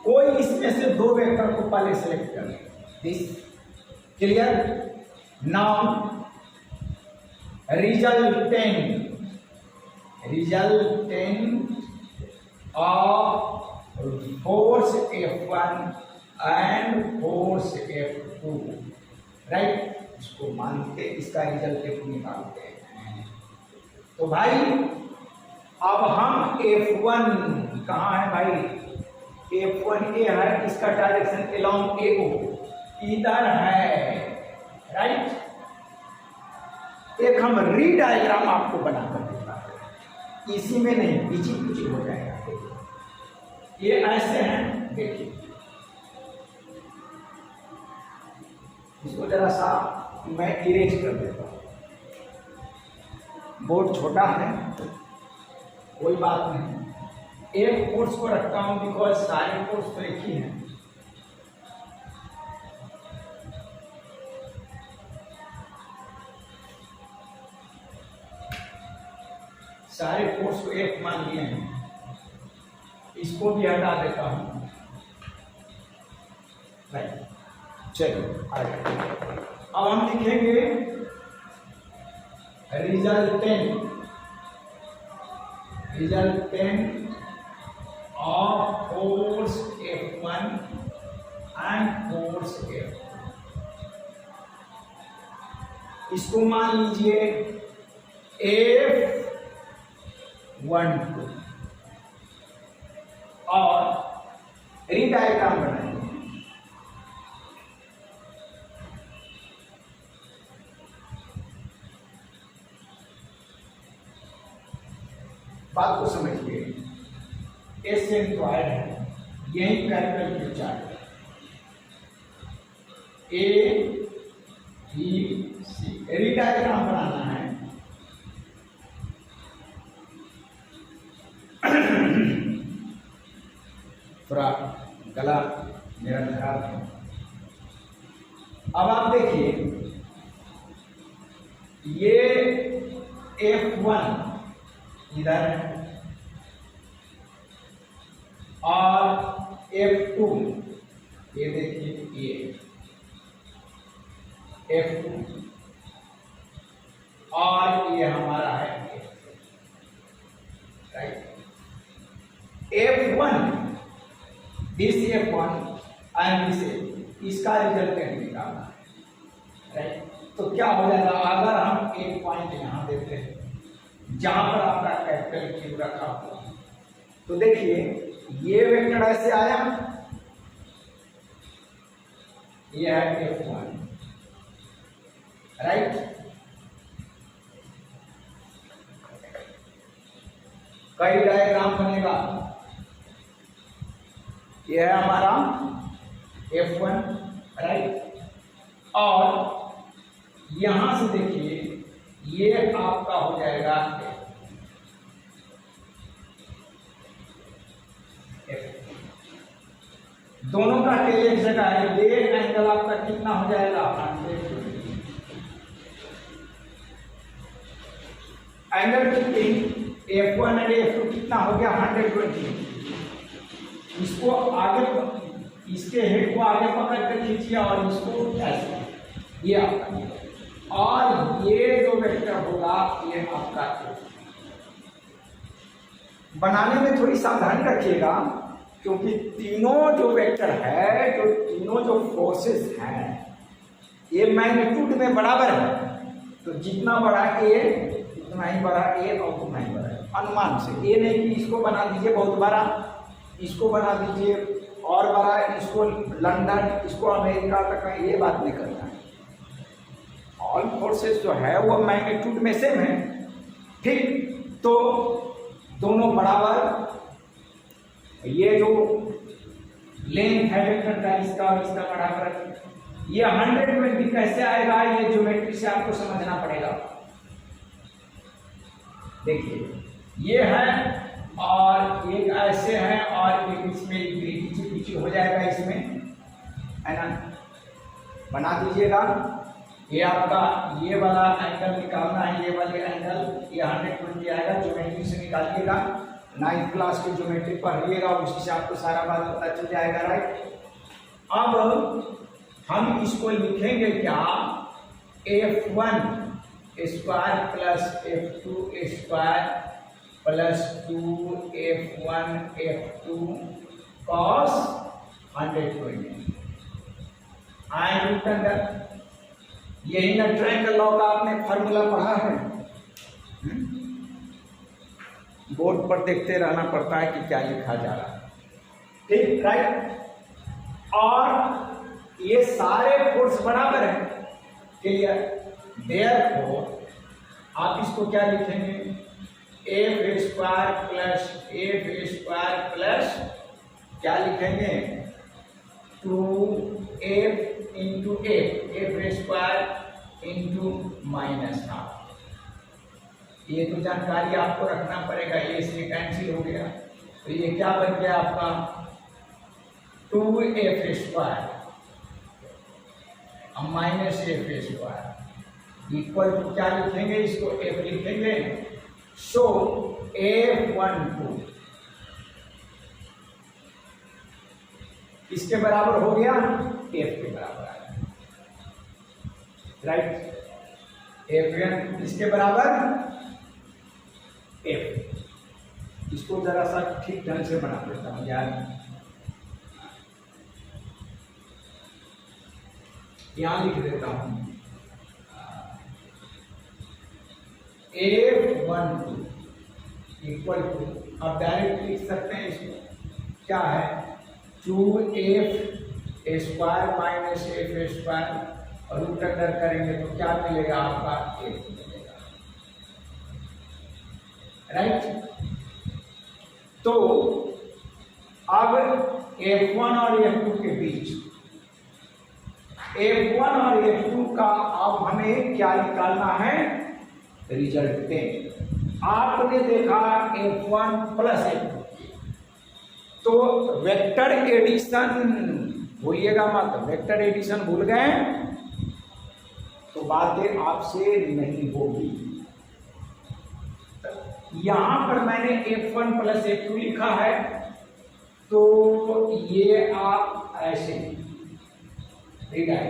कोई इसमें से 2 वेक्टर को पहले सेलेक्ट कर लें। This clear? Now resultant of force F1 and force F2, right. इसको मान के इसका रिजल्टेंट निकालते हैं। तो भाई अब हम F1 कहाँ है भाई, F1 ए है, इसका डायरेक्शन अलोंग AO इधर है, राइट। एक हम री डायग्राम आपको बनाकर देता है, इसी में नहीं पीछे पीछे हो जाएगा। ये ऐसे हैं, देखिए इसको जरा सा मैं इरेज कर देता हूं, बोर्ड छोटा है कोई बात नहीं। एक कोर्स को रखता हूं बिकॉज सारे कोर्स तो एक ही हैं। सारे कोर्स को एक मान लिए हैं, इसको भी हटा देता हूं, राइट। चलो आगे अब हम लिखेंगे resultant of force F1 and force F2। इसको मान लीजिए F12 और री डायग्राम बनाएंगे। बात को समझिए, एस सेंट्रॉइड है, यही capital Q chart A B C। री डायग्राम बनाना है। थोड़ा गला मेरा खराब है। अब आप देखिए ये F1 इधर है और F2 ये देखिए, ये F2 और ये हमारा है F2, right. F1 this F1 and this इसका रिजल्टेंट निकालना है, राइट। तो क्या हो जाएगा, अगर हम एक पॉइंट यहां देते हैं जहां पर आपका कैपिटल क्यू रखा हुआ, तो देखिए ये वेक्टर ऐसे आया, ये है F1, राइट। कई डायग्राम बनेगा, ये है हमारा F1, राइट। और यहां से देखिए ये आपका हो जाएगा F। दोनों का टेल एक जगह है, ये एंगल आपका कितना हो जाएगा 120। एंगल F1 एंड F2 कितना हो गया 120। इसको आगे, इसके हेड को आगे पकड़ कर खींचिए और इसको ऐसे, ये आपका, और ये जो वेक्टर होगा ये आपका बनाने में थोड़ी सावधानी रखिएगा, क्योंकि तीनों जो वेक्टर है, जो तीनों जो फोर्सेस हैं, ये मैग्नीट्यूड में बराबर है। तो जितना बड़ा ए उतना ही बड़ा ए और उतना ही बड़ा, अनुमान से। ये नहीं कि इसको बना दीजिए बहुत बड़ा, इसको बना दीजिए और बड़ा, इसको लंदन, इसको अमेरिका तक, ये बात नहीं करना है। ऑल फोर्सेस जो है वो मैग्नीट्यूड में सेम है, ठीक। तो दोनों बराबर, ये जो लेंथ है वेक्टर का, इसका और इसका बराबर। ये 120 कैसे आएगा, ये ज्योमेट्री से आपको समझना पड़ेगा। देखिए ये है और एक ऐसे है और एक इसमें पीछे पीछे हो जाएगा, इसमें है ना, बना दीजिएगा। ये आपका ये वाला एंगल निकालना है, ये वाले एंगल, ये 120 आएगा, ज्योमेट्री से निकालिएगा। 9th क्लास की ज्योमेट्री पढ़िएगा, उसी से आपको सारा बात पता चल जाएगा, राइट। अब हम इसको लिखेंगे क्या, square plus F2 square plus 2F1 F2 cos 120 आए रूट अंडर। यही ना ट्रायंगल लॉ का आपने फॉर्मूला पढ़ा है। बोर्ड पर देखते रहना पड़ता है कि क्या लिखा जा रहा है। ठीक, राइट। और ये सारे फोर्स बराबर हैं। क्लियर? देयरफॉर आप इसको क्या लिखेंगे? F स्क्वायर प्लस क्या लिखेंगे? 2F into F square into minus half. ये तो जानकारी आपको रखना पड़ेगा। ये इससे कैंसिल हो गया तो ये क्या बन गया आपका? 2F square minus F square equal to क्या लिखेंगे? इसको F लिखेंगे। सो F12 इसके बराबर हो गया, F के बराबर आ गया। राइट? F1 इसके बराबर F। इसको जरा सा ठीक ढंग से बना देता हूं यार। यहां लिख देता हूं F12 इक्वल टू, अब डायरेक्ट लिख सकते हैं इसको, क्या है? 2F square minus F square और रूट अंडर करेंगे तो क्या मिलेगा आपका? F मिलेगा। राइट? तो अब F1 और F2 के बीच, F1 और F2 का अब हमें क्या निकालना है? रिजल्टेंट। आपने देखा F1 प्लस F2, तो वेक्टर एडिशन भूलिएगा मत। वेक्टर एडिशन भूल गए तो बातें आपसे नहीं होगी। यहां पर मैंने F1 प्लस F2 लिखा है, तो ये आप ऐसे ठीक है,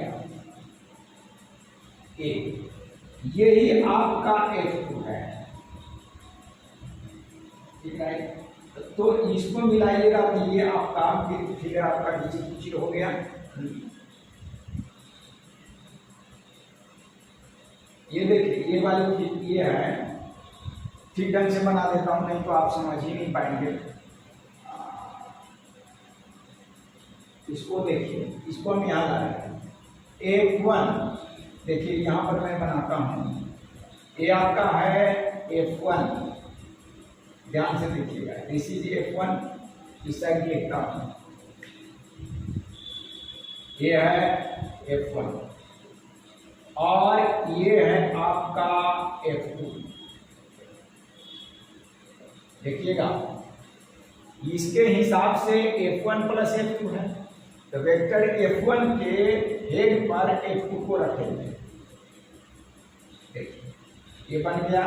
यही आपका F2 है। ठीक है, तो इसको मिलाइएगा तो ये आपका फिगर आपका नीचे हो गया। ये देखिए, ये वाली ये है। ठीक ढंग से बना देता हूं, नहीं तो आप समझ ही नहीं पाएंगे। इसको देखिए, इसको हम यहां ला रहे हैं। F1 देखिए, यहां पर मैं बनाता हूं। ये आपका है F1, ध्यान से देखिएगा। दिस इज F1, इस साइड लिखता हूं। ये है F1 और ये है आपका F2। देखिएगा, इसके हिसाब से F1 प्लस F2 है, तो वेक्टर F1 के हेड पर F2 को रखेंगे। देखिए, ये बन गया।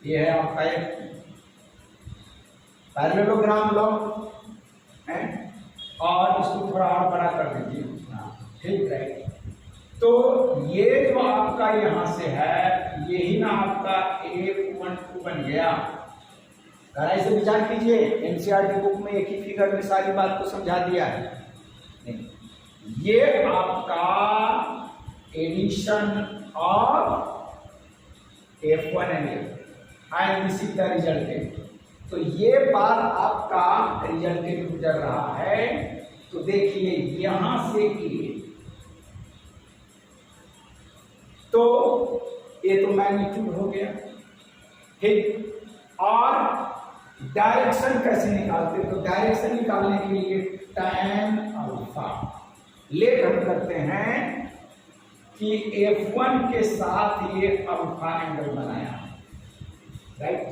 ये है आपका F2। पैरेललोग्राम लो है, और इसको थोड़ा और बड़ा कर दीजिए। ठीक है, तो ये जो आपका यहां से है, यही ना आपका F12 बन गया। जरा इसे विचार कीजिए। एनसीईआरटी बुक में एक ही फिगर में सारी बात को समझा दिया है। ये आपका addition of F1 and F2 and this is the resultant. तो ये बार आपका रिजल्टेंट गुजर रहा है। तो देखिए, यहां से ये, तो ये तो मैग्नीट्यूड हो गया। ठीक, और डायरेक्शन कैसे निकालते? तो डायरेक्शन निकालने के लिए tan अल्फा लेट हम करते हैं कि F1 के साथ ये अल्फा एंगल बनाया। राइट?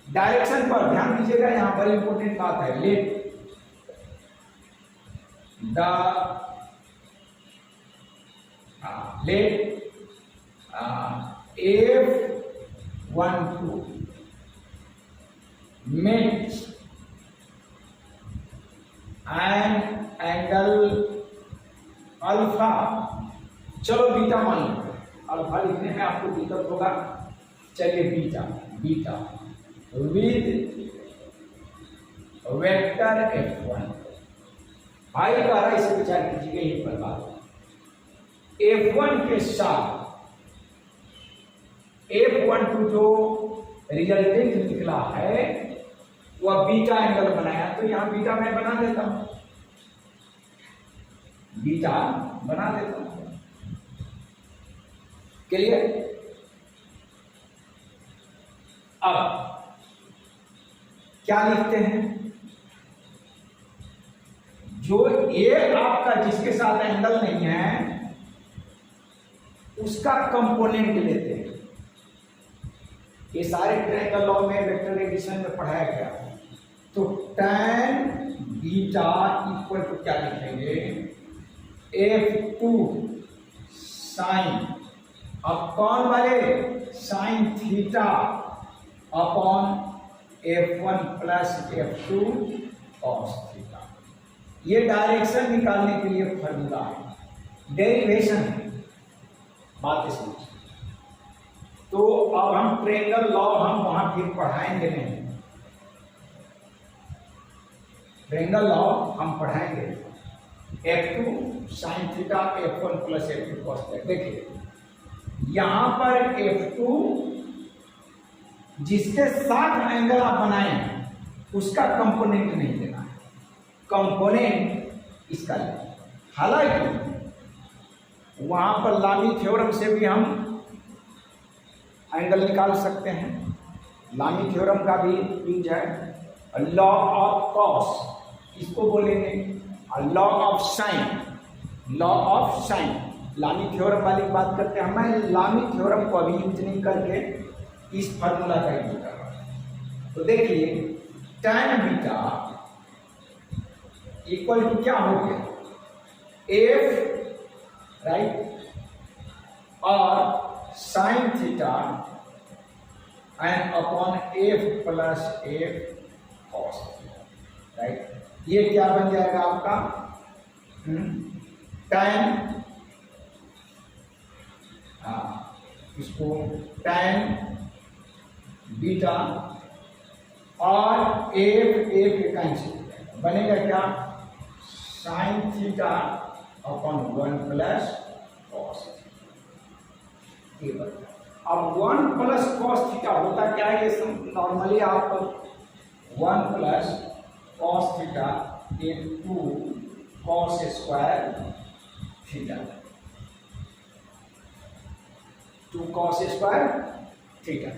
डायरेक्शन पर ध्यान दीजिएगा, यहां पर इंपॉर्टेंट बात है। Let F12 makes an angle alpha, चलो बीटा मान लो, अल्फा लिखने में आपको दिक्कत होगा, चलिए beta, beta with vector F1। भाई द्वारा इसे विचार कीजिएगा, ये पर बात F1 के साथ F12 जो रिजल्टेंट निकला है वह बीटा एंगल बनाया, तो यहां बीटा मैं बना देता हूं, बीटा बना देता हूं। क्लियर? अब क्या लिखते हैं, जो ये आपका जिसके साथ एंगल नहीं है उसका कंपोनेंट लेते हैं। ये सारे ट्रायंगल लॉ में वेक्टर एडिशन में पढ़ाया गया। तो tan बीटा इक्वल टू क्या लिखेंगे, F2 साइन, अब कौन वाले, sign theta upon F1 plus F2 cos theta. ये डायरेक्शन निकालने के लिए फॉर्मूला है, डेरिवेशन है, बात समझ। तो अब हम ट्रायंगल लॉ हम वहां फिर पढ़ाएंगे नहीं, ट्रायंगल लॉ हम पढ़ाएंगे। F2 sine theta F1 plus F2 cos theta. देखिए यहां पर F2 जिसके साथ एंगल आप बनाए उसका कंपोनेंट नहीं देना है, कंपोनेंट इसका लेना। हालांकि वहां पर लामी थ्योरम से भी हम एंगल निकाल सकते हैं, लामी थ्योरम का भी यूज है। लॉ ऑफ कॉस इसको बोलेंगे, law of sine, law of sine, लामी थ्योरम वाली बात करते हैं। मैं लामी थ्योरम को अभी यूज नहीं करके इस फार्मूला का यूज कर रहा हूं। तो देखिए tan बीटा इक्वल टू क्या हो गया, F राइट और sine theta and upon F plus F cos theta, right. ये क्या बन जाएगा आपका, tan, इसको tan बीटा और F कैंसिल बनेगा क्या, sign theta upon 1 plus cos theta. अब 1 प्लस कॉस थीटा होता क्या है, ये नॉर्मली आप 1 plus cos theta into cos square theta, 2 cos square theta.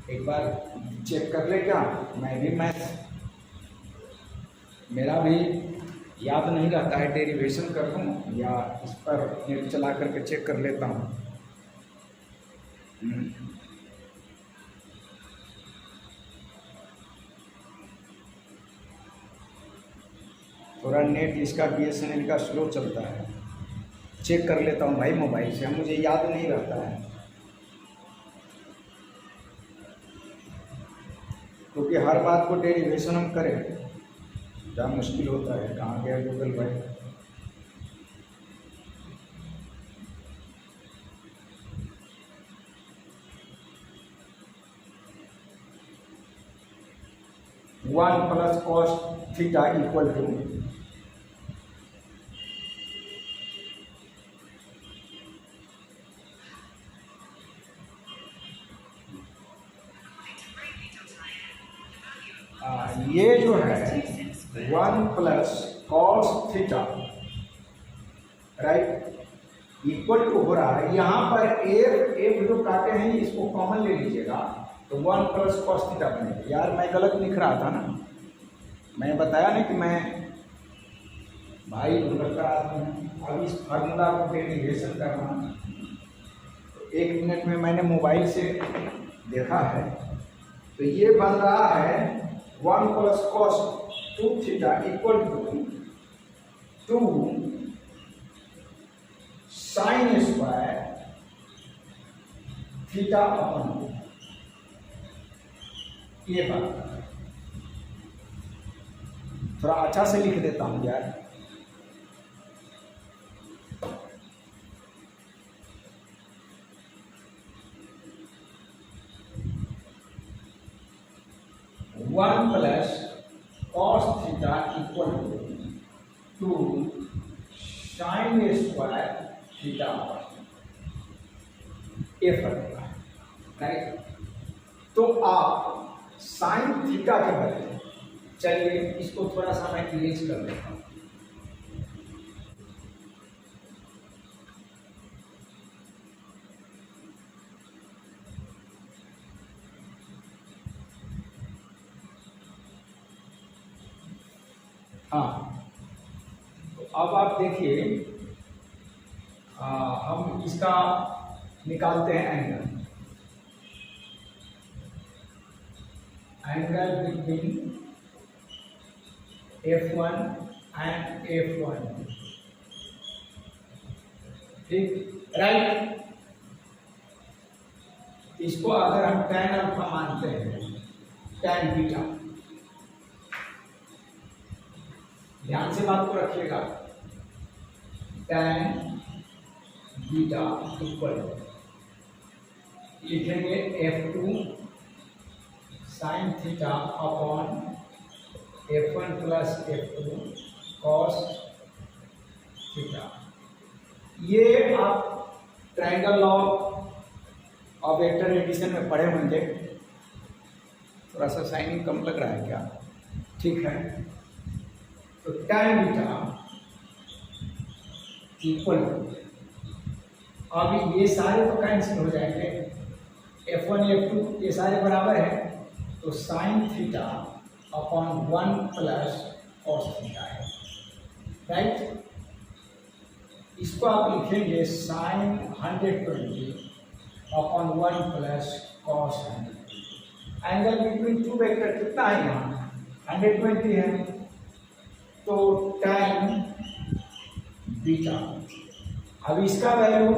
एक बार चेक कर ले क्या, मैं भी मेरा भी याद नहीं रहता है, डेरिवेशन कर लूँ या इस पर नेट चला करके चेक कर लेता हूँ। थोड़ा नेट इसका BSNL का स्लो चलता है, चेक कर लेता हूँ भाई मोबाइल से, मुझे याद नहीं रहता है क्योंकि हर बात को डेरिवेशन हम करें क्या मुश्किल होता है। कहाँ गया गूगल भाई, one plus cos theta equal to ये जो है 1 plus cos theta right equal to हो रहा है, यहाँ पर एफ जो काटे हैं इसको कॉमन ले लीजिएगा तो 1 प्लस कॉस थीटा बनेगा। यार मैं गलत लिख रहा था ना, मैं बताया ना कि मैं भाई भुलक्कर आदमी हूँ। अब इस फार्मूला को डेरिवेशन करना तो 1 मिनट में मैंने मोबाइल से देखा है, तो ये बन रहा है 1 plus cos 2 theta equal to 2 sine square theta upon, ये बात थोड़ा अच्छा से लिख देता हूं यार। 1 plus cos theta equal to sine square theta, ये फर्क है, राइट। तो आप साइन थीटा के बदले, चलिए इसको थोड़ा सा मैं इरेज कर देता हूं। हाँ, तो अब आप देखिए, हम इसका निकालते हैं angle between F1 and F1, ठीक, राइट। इसको अगर हम tan अल्फा मानते हैं, tan बीटा, ध्यान से बात को रखिएगा, tan बीटा इक्वल लिखेंगे F2 sine theta upon F1 plus F2 cos theta. ये आप triangle law of vector addition में पढ़े होंगे। थोड़ा सा साइनिंग कम लग रहा है क्या? ठीक है। तो tan बीटा इक्वल, अब ये सारे तो कैंसिल हो जाएंगे, F1 F2 ये सारे बराबर है, तो sine theta upon 1 plus cos theta है, राइट। इसको आप लिखेंगे sine 120 upon 1 plus cos 100। Angle between two vector कितना है यहाँ? 120 है। तो tan बीटा, अब इसका value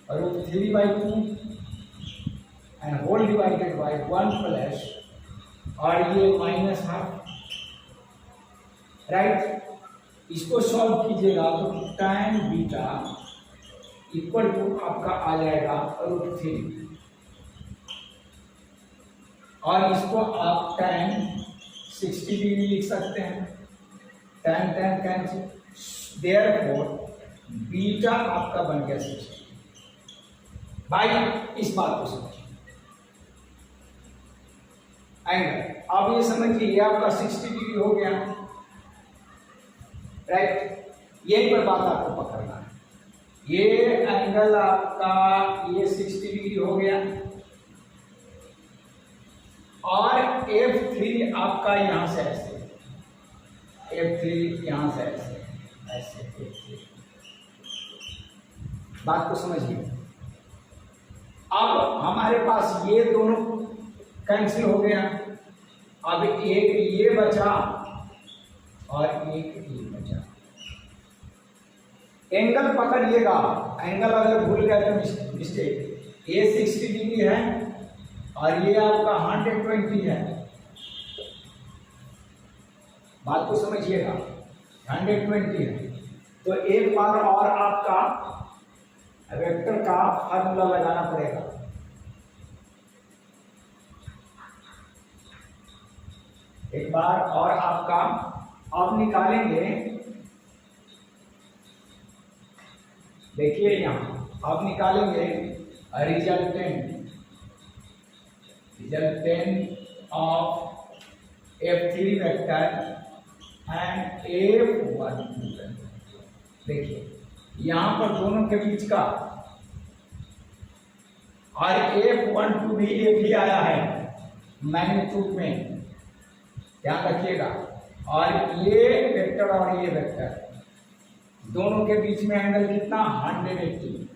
√3/2 and whole divided by 1 plus, और ये माइनस हाफ, राइट। इसको सॉल्व कीजिएगा तो tan बीटा इक्वल टू आपका आ जाएगा √3, और इसको आप tan 60 डिग्री लिख सकते हैं, tan कैंसिल, देयरफॉर बीटा आपका बन गया 60। भाई इस बात को समझिए, एंगल अब ये समझिए, ये आपका 60 डिग्री हो गया, राइट। यही पर बात आपको पकड़ना है, ये एंगल आपका ये 60 डिग्री हो गया, और F3 आपका यहां से ऐसे, F3 यहां से ऐसे ऐसे F3। बात को समझिए। अब हमारे पास ये दोनों कैंसिल हो गया, अब एक ये बचा और एक ये बचा। एंगल पकड़िएगा, एंगल अगर भूल गए तो मिस्टेक, ये 60 डिग्री है और ये आपका 120 है। बात को समझिएगा, 120 है। तो एक बार और आपका वेक्टर का फार्मूला लगाना पड़ेगा। एक बार और आपका आप निकालेंगे, देखिए यहां आप निकालेंगे resultant of F3 vector and F1। देखिए यहां पर दोनों के बीच का, और F12 भी एक ही आया है मैग्नीट्यूड में, ध्यान रखिएगा। और ये वेक्टर और ये वेक्टर दोनों के बीच में एंगल कितना? 180।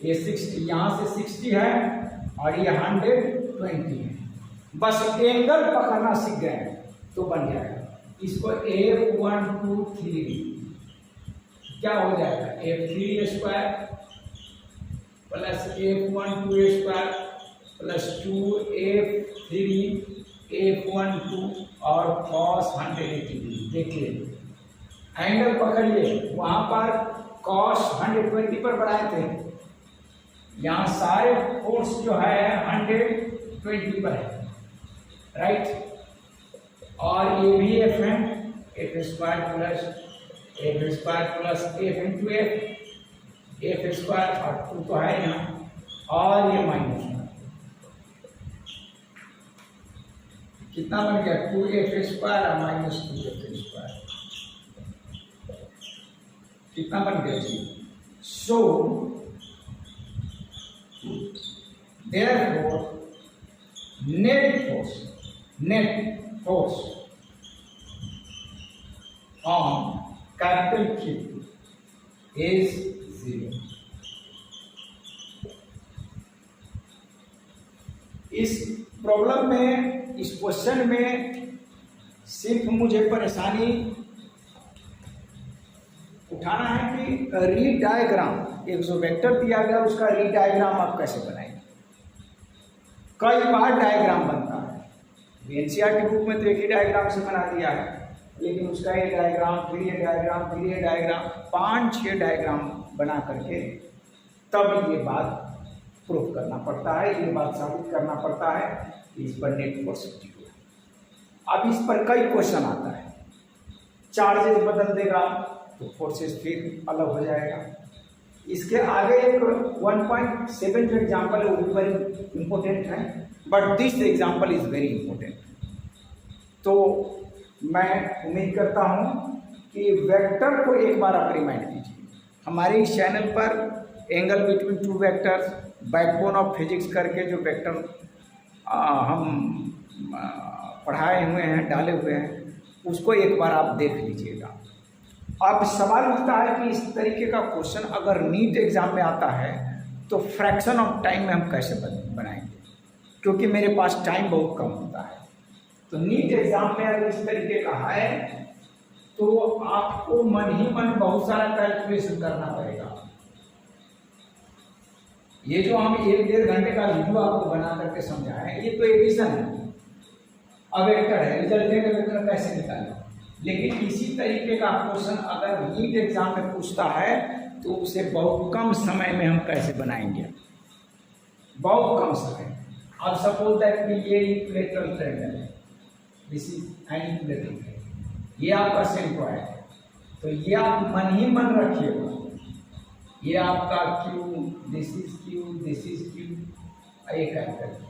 ये 60, यहां से 60 है और ये 120 है। बस एंगल पकड़ना सीख गए तो बन जाएगा। इसको F123 क्या हो जाएगा? F3 square plus F12 square plus 2F3 F12 और cos 180। देखिए एंगल पकड़िए, वहां पर cos 120 पर बढ़ाए थे, यहाँ सारे फोर्स जो है 120 पर है। राइट, और ये भी एफ है, F square plus F into F square, और 2 तो है यहाँ, और ये माइनस 1, कितना बन गया 2f स्क्वायर और माइनस 2f स्क्वायर, कितना बन गया जी। सो therefore net force on capital Q is 0। इस प्रॉब्लम में, इस क्वेश्चन में सिर्फ मुझे परेशानी उठाना है कि री डायग्राम, एक जो वेक्टर दिया गया उसका री डायग्राम आप कैसे बनाएंगे। कई बार डायग्राम बनता है, एनसीईआरटी बुक में तो एक ही डायग्राम से बना दिया है, लेकिन उसका ये डायग्राम, फिर ये डायग्राम, फिर ये डायग्राम, 5-6 डायग्राम बना करके तब ये बात प्रूफ करना पड़ता है, ये बात साबित करना पड़ता है कि इस पर नेट फोर्स एक्टिव है। अब इस पर कई क्वेश्चन आता है, चार्जेस बदल देगा तो फोर्सेस फिर अलग हो जाएगा। इसके आगे एक 1.7 जो एग्जाम्पल है वो भी वेरी इंपॉर्टेंट है, but this example is very important. तो मैं उम्मीद करता हूँ कि वेक्टर को एक बार आप रिमाइंड कीजिए। हमारे इस चैनल पर angle between two vectors, backbone of physics करके जो वेक्टर हम पढ़ाए हुए हैं, डाले हुए हैं, उसको एक बार आप देख लीजिएगा। अब सवाल उठता है कि इस तरीके का क्वेश्चन अगर नीट एग्जाम में आता है तो फ्रैक्शन ऑफ टाइम में हम कैसे बनाएंगे, क्योंकि मेरे पास टाइम बहुत कम होता है। तो नीट एग्जाम में अगर इस तरीके का है तो आपको मन ही मन बहुत सारा कैलकुलेशन करना पड़ेगा। ये जो हम 1-1.5 घंटे का वीडियो आपको बना करके समझाएं, ये तो एडिशन है, अब वेक्टर है, रिजल्टेंट वेक्टर कैसे निकालें। लेकिन इसी तरीके का क्वेश्चन अगर नीट एग्जाम में पूछता है तो उसे बहुत कम समय में हम कैसे बनाएंगे, बहुत कम समय। अब सपोज दैट कि ये इक्विलेटरल ट्रायंगल है, this is an equilateral triangle, ये आपका सेंट्रॉइड है, तो ये आप मन ही मन रखिएगा, ये आपका Q, this is Q, this is Q, ये कैपिटल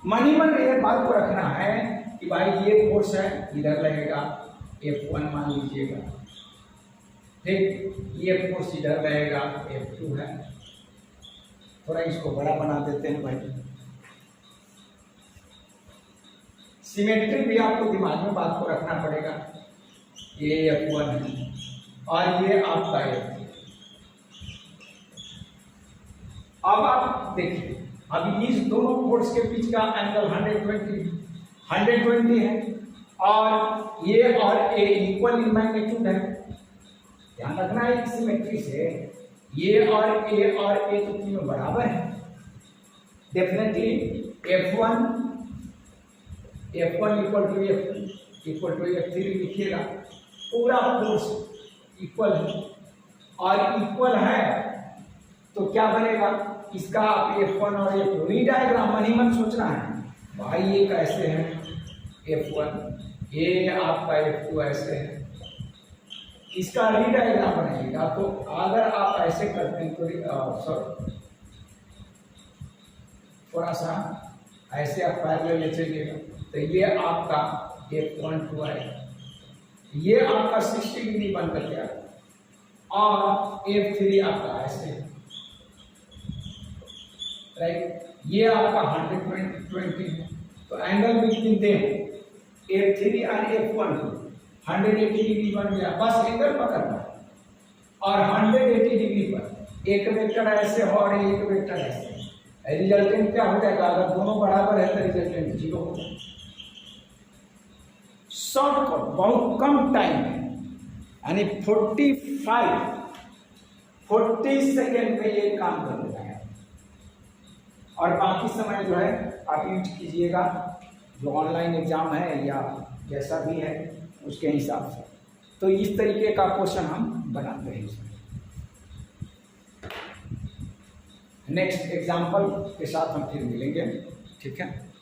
मन ही मन ये बात को रखना है कि भाई ये फोर्स है, इधर लगेगा, F1 मान लीजिएगा, ठीक, ये फोर्स इधर लगेगा, F2 है। थोड़ा इसको बड़ा बना देते हैं भाई, सिमेट्री भी आपको दिमाग में बात को रखना पड़ेगा। ये F1 है और ये आपका F2। अब आप देखिए, अभी इस दोनों फोर्स के बीच का एंगल 120 है और ये और ए इक्वल इन मैग्नीट्यूड है। ध्यान रखना है कि सिमेट्री से ये और ए तो तीनों बराबर है। Definitely F1 equal to F3 लिखिएगा, पूरा फोर्स इक्वल है और इक्वल है तो क्या बनेगा, इसका F1 और F2 री डायग्राम मन ही मन सोचना है भाई, ये कैसे है F1, ये आपका F2 ऐसे है, इसका री डायग्राम बनाइएगा। तो अगर आप ऐसे करते हैं तो थोड़ा सा ऐसे आप पैरेलल ले चलिएगा, तो ये आपका F1 आएगा, ये आपका 60 डिग्री बन करके आएगा और F3 आपका ऐसे, राइट, ये आपका 120 है। तो एंगल बिटवीन देम F3 और F1 180 डिग्री बन गया। बस एंगल पकड़ना और 180 डिग्री पर एक वेक्टर ऐसे और एक वेक्टर ऐसे, रिजल्टेंट क्या हो जाएगा, अगर दोनों बराबर है तो रिजल्टेंट 0 हो जाएगा। शॉर्टकट बहुत कम टाइम में, यानी 40 सेकेंड में ये काम कर देता है और बाकी समय जो है आप यूज कीजिएगा जो ऑनलाइन एग्जाम है या जैसा भी है उसके हिसाब से। तो इस तरीके का क्वेश्चन हम बनाते हैं इसमें। नेक्स्ट एग्जाम्पल के साथ हम फिर मिलेंगे। ठीक है।